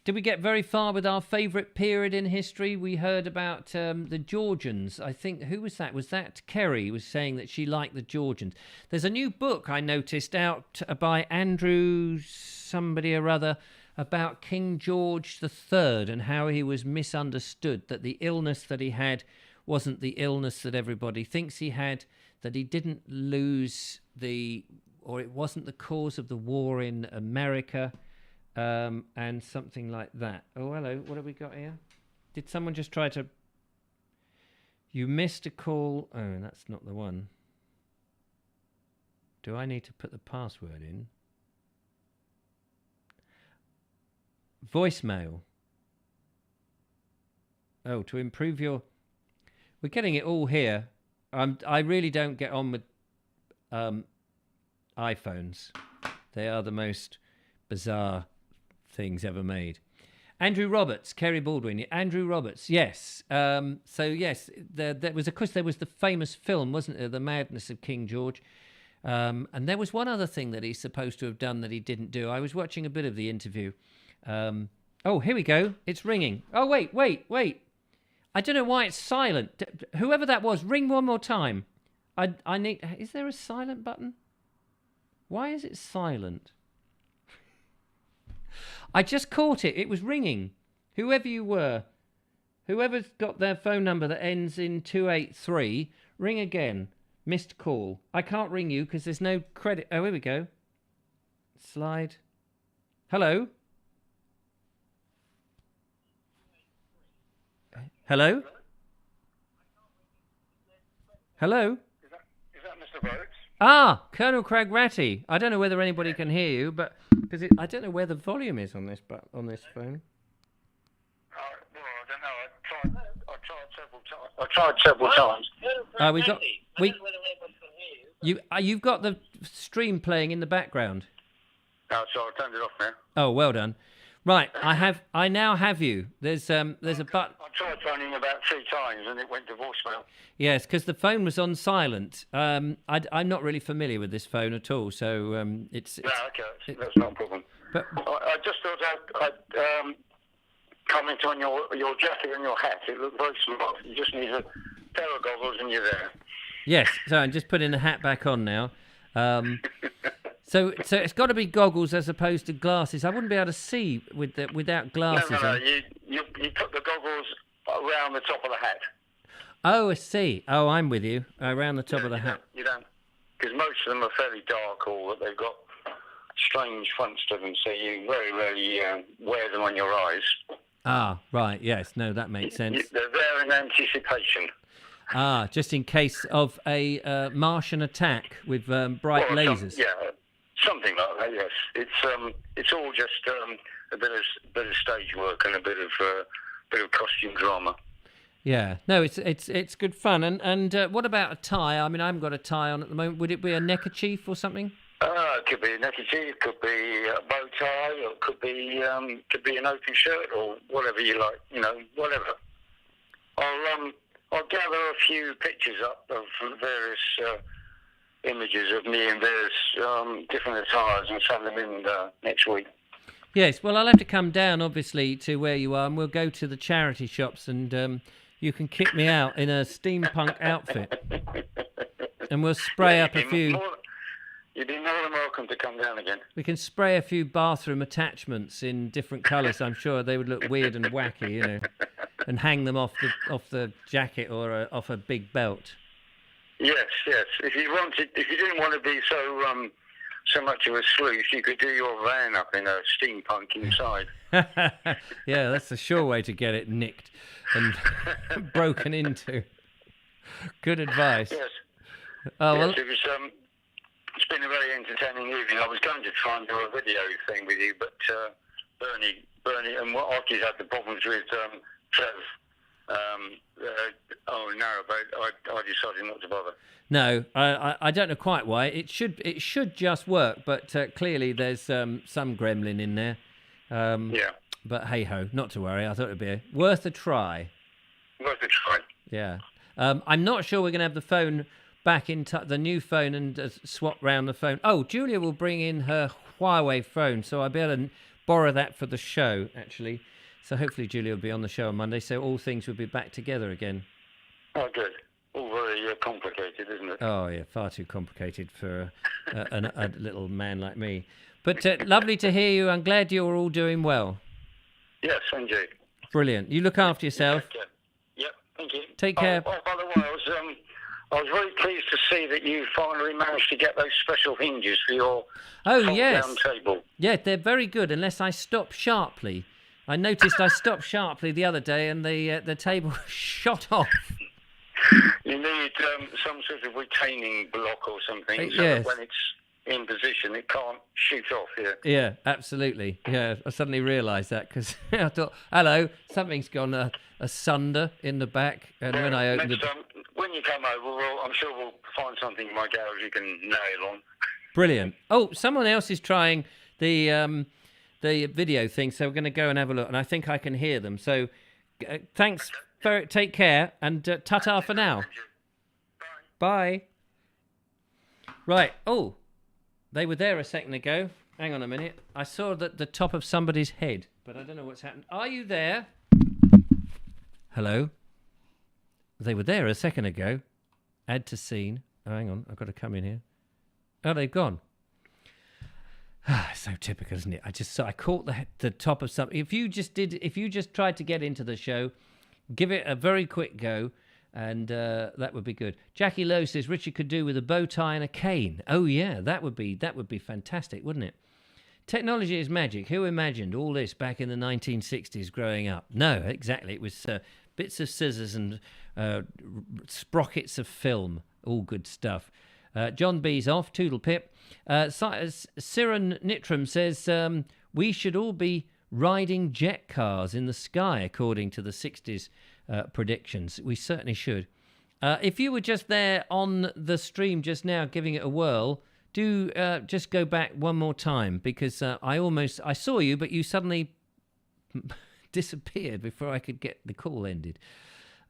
Did we get very far with our favourite period in history? We heard about the Georgians. I think, who was that? Was that Kerry was saying that she liked the Georgians? There's a new book I noticed out by Andrew somebody or other about King George III and how he was misunderstood, that the illness that he had wasn't the illness that everybody thinks he had, that he didn't lose or it wasn't the cause of the war in America, and something like that. Oh, hello, what have we got here? Did someone just try to... You missed a call. Oh, that's not the one. Do I need to put the password in? Voicemail. Oh, to improve your... We're getting it all here. I really don't get on with iPhones. They are the most bizarre things ever made. Andrew Roberts, Kerry Baldwin. Andrew Roberts, yes. So yes, there was, of course, there was the famous film, wasn't there, The Madness of King George. And there was one other thing that he's supposed to have done that he didn't do. I was watching a bit of the interview. Oh, here we go. It's ringing. Oh, wait. I don't know why it's silent. Whoever that was, ring one more time. I need... Is there a silent button? Why is it silent? I just caught it. It was ringing. Whoever you were, whoever's got their phone number that ends in 283, ring again. Missed call. I can't ring you because there's no credit. Oh, here we go. Slide. Hello? Hello? Hello? Is that Mr. Vobes? Ah, Colonel Cragratty. I don't know whether anybody can hear you, but because I don't know where the volume is on this phone. Well, I don't know. I tried several times. You've got the stream playing in the background. Oh, so I turned it off now. Oh, well done. Right, I now have you. There's a button. I tried phoning about 3 times and it went to voicemail. Yes, because the phone was on silent. I'm not really familiar with this phone at all, so it's No, okay, that's not a problem. But I just thought I'd comment on your jacket and your hat. It looked very smart. You just need a pair of goggles and you're there. yes, so I'm just putting the hat back on now. So it's got to be goggles as opposed to glasses. I wouldn't be able to see without glasses. No. on. You put the goggles around the top of the hat. Oh, I see. Oh, I'm with you. Around the top of the hat. You don't, because most of them are fairly dark, or they've got strange fronts to them, so you very rarely wear them on your eyes. Ah, right. Yes. No, that makes sense. They're there in anticipation. Ah, just in case of a Martian attack with bright lasers. Something like that. Yes, it's all just a bit of stage work and a bit of costume drama. Yeah, no, it's good fun. And what about a tie? I mean, I haven't got a tie on at the moment. Would it be a neckerchief or something? It could be a neckerchief, it could be a bow tie, or it could be an open shirt, or whatever you like. Whatever. I'll gather a few pictures up of various images of me in various different attires and send them in next week. Yes, well, I'll have to come down, obviously, to where you are, and we'll go to the charity shops, and you can kick me out in a steampunk outfit. And we'll spray up a few... You'd be more than welcome to come down again. We can spray a few bathroom attachments in different colours. I'm sure they would look weird and wacky, and hang them off the jacket or off a big belt. Yes. If you didn't want to be so much of a sleuth, you could do your van up in a steampunk inside. Yeah, that's a sure way to get it nicked and broken into. Good advice. Yes. Oh, well, it's been a very entertaining evening. I was going to try and do a video thing with you, but Bernie and Archie's had the problems with Trev. I decided not to bother. No, I don't know quite why. It should just work, but clearly there's some gremlin in there. Yeah. But hey ho, not to worry. I thought it'd be worth a try. Worth a try. Yeah. I'm not sure we're going to have the phone back in the new phone and swap round the phone. Oh, Julia will bring in her Huawei phone, so I'll be able to borrow that for the show, actually. So hopefully Julia will be on the show on Monday, so all things will be back together again. Oh, good. All very complicated, isn't it? Oh, yeah, far too complicated for a little man like me. But lovely to hear you. I'm glad you're all doing well. Yes, thank you. Brilliant. You look after yourself. Take care. Yep, thank you. Take care. Oh, by the way, I was very pleased to see that you finally managed to get those special hinges for your yes. fold-down table. Yeah, they're very good, unless I stop sharply. I noticed I stopped sharply the other day and the table shot off. You need some sort of retaining block or something, so yes. that when it's in position, it can't shoot off. Yeah, absolutely. Yeah, I suddenly realised that because I thought, hello, something's gone asunder in the back, and when I opened it, when you come over, I'm sure we'll find something in my garage you can nail on. Brilliant. Oh, someone else is trying the video thing, so we're going to go and have a look, and I think I can hear them. So, thanks. Take care, and ta-ta for now. Bye. Right. Oh, they were there a second ago. Hang on a minute. I saw the top of somebody's head, but I don't know what's happened. Are you there? Hello? They were there a second ago. Add to scene. Oh, hang on. I've got to come in here. Oh, they've gone. So typical, isn't it? I caught the top of something. If you just tried to get into the show, give it a very quick go, and that would be good. Jackie Lowe says Richard could do with a bow tie and a cane. Oh yeah, that would be fantastic, wouldn't it? Technology is magic. Who imagined all this back in the 1960s growing up? No, exactly. It was bits of scissors and sprockets of film. All good stuff. John B's off. Toodle pip. Siren Nitram says we should all be riding jet cars in the sky, according to the 60s predictions. We certainly should. If you were just there on the stream just now giving it a whirl, do just go back one more time, because I saw you, but you suddenly disappeared before I could get the call ended.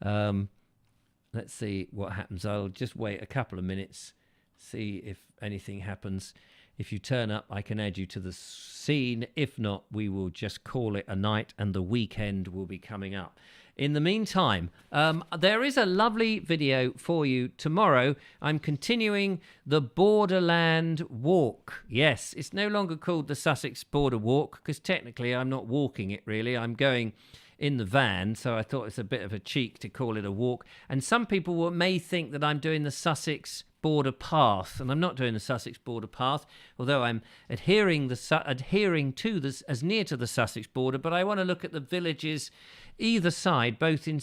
Let's see what happens. I'll just wait a couple of minutes, see if anything happens. If you turn up, I can add you to the scene. If not, we will just call it a night, and the weekend will be coming up. In the meantime, there is a lovely video for you tomorrow. I'm continuing the Borderland Walk. Yes, it's no longer called the Sussex Border Walk, because technically I'm not walking it, really. I'm going in the van, so I thought it's a bit of a cheek to call it a walk. And some people may think that I'm doing the Sussex Border Path, and I'm not doing the Sussex Border Path, although I'm adhering to this as near to the Sussex border. But I want to look at the villages either side, both in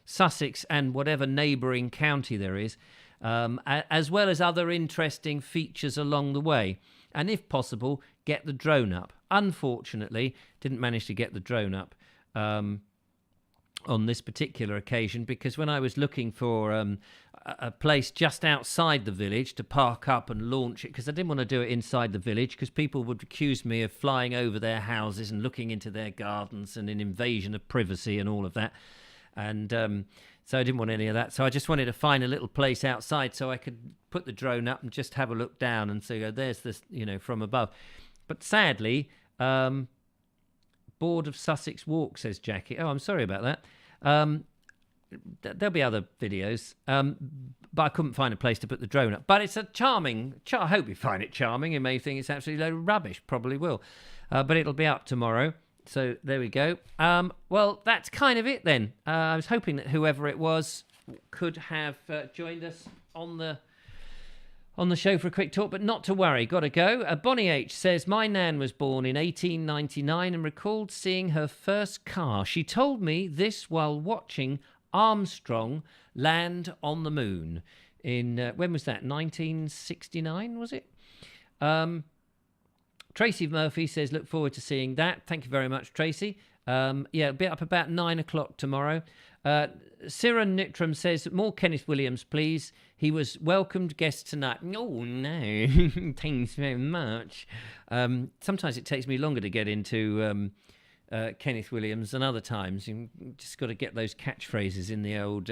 Sussex and whatever neighbouring county there is, as well as other interesting features along the way. And if possible, get the drone up. Unfortunately, didn't manage to get the drone up on this particular occasion, because when I was looking for a place just outside the village to park up and launch it, because I didn't want to do it inside the village, because people would accuse me of flying over their houses and looking into their gardens and an invasion of privacy and all of that. And so I didn't want any of that. So I just wanted to find a little place outside so I could put the drone up and just have a look down and say, there's this, from above. But sadly, Board of Sussex Walk, says Jackie. Oh, I'm sorry about that. There'll be other videos, but I couldn't find a place to put the drone up. But it's a charming. I hope you find it charming. You may think it's absolutely load of rubbish. Probably will. But it'll be up tomorrow. So there we go. Well, that's kind of it then. I was hoping that whoever it was could have joined us on the show for a quick talk, but not to worry, got to go. Bonnie H says, my nan was born in 1899 and recalled seeing her first car. She told me this while watching Armstrong land on the moon in, when was that, 1969, was it? Tracy Murphy says, look forward to seeing that. Thank you very much, Tracy. It'll be up about 9 o'clock tomorrow. Siren Nitram says, more Kenneth Williams, please. He was welcomed guest tonight. Oh, no. Thanks very much. Sometimes it takes me longer to get into Kenneth Williams than other times. You just got to get those catchphrases in the old,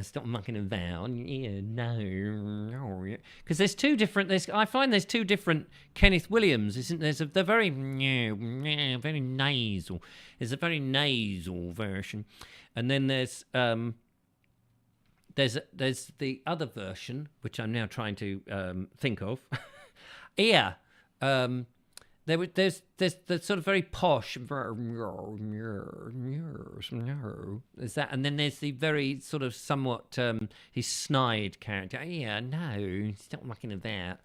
stop mucking about. Yeah, no. Because there's two different, I find there's two different Kenneth Williams, isn't there? They're very nasal. There's a very nasal version. And then there's the other version, which I'm now trying to think of. there's the sort of very posh, is that, and then there's the very sort of somewhat his snide character. Yeah, no, stop mucking of that.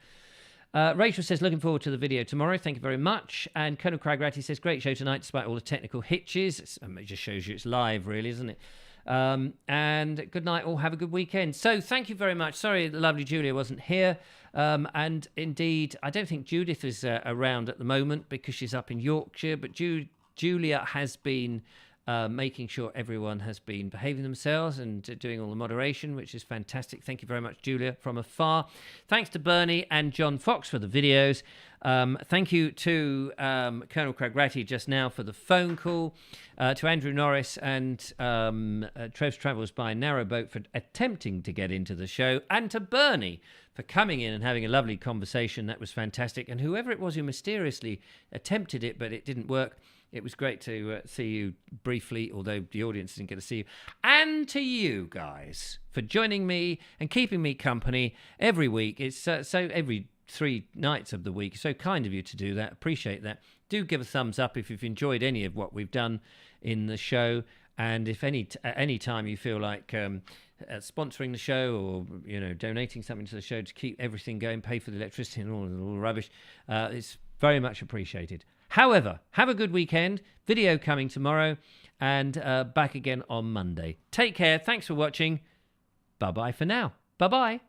Rachel says, looking forward to the video tomorrow. Thank you very much. And Colonel Cragratty says, great show tonight despite all the technical hitches. It just shows you it's live, really, isn't it? And good night all. Have a good weekend. So thank you very much. Sorry, the lovely Julia wasn't here. And indeed, I don't think Judith is around at the moment because she's up in Yorkshire. But Julia has been making sure everyone has been behaving themselves and doing all the moderation, which is fantastic. Thank you very much, Julia, from afar. Thanks to Bernie and John Fox for the videos. Thank you to Colonel Cragratty just now for the phone call, to Andrew Norris and Trev's Travels by Narrowboat for attempting to get into the show, and to Bernie for coming in and having a lovely conversation. That was fantastic. And whoever it was who mysteriously attempted it, but it didn't work, it was great to see you briefly, although the audience didn't get to see you. And to you guys for joining me and keeping me company every week. It's so every 3 nights of the week. So kind of you to do that. Appreciate that. Do give a thumbs up if you've enjoyed any of what we've done in the show. And if at any time you feel like sponsoring the show or donating something to the show to keep everything going, pay for the electricity and all the rubbish, it's very much appreciated. However, have a good weekend. Video coming tomorrow and back again on Monday. Take care. Thanks for watching. Bye-bye for now. Bye-bye.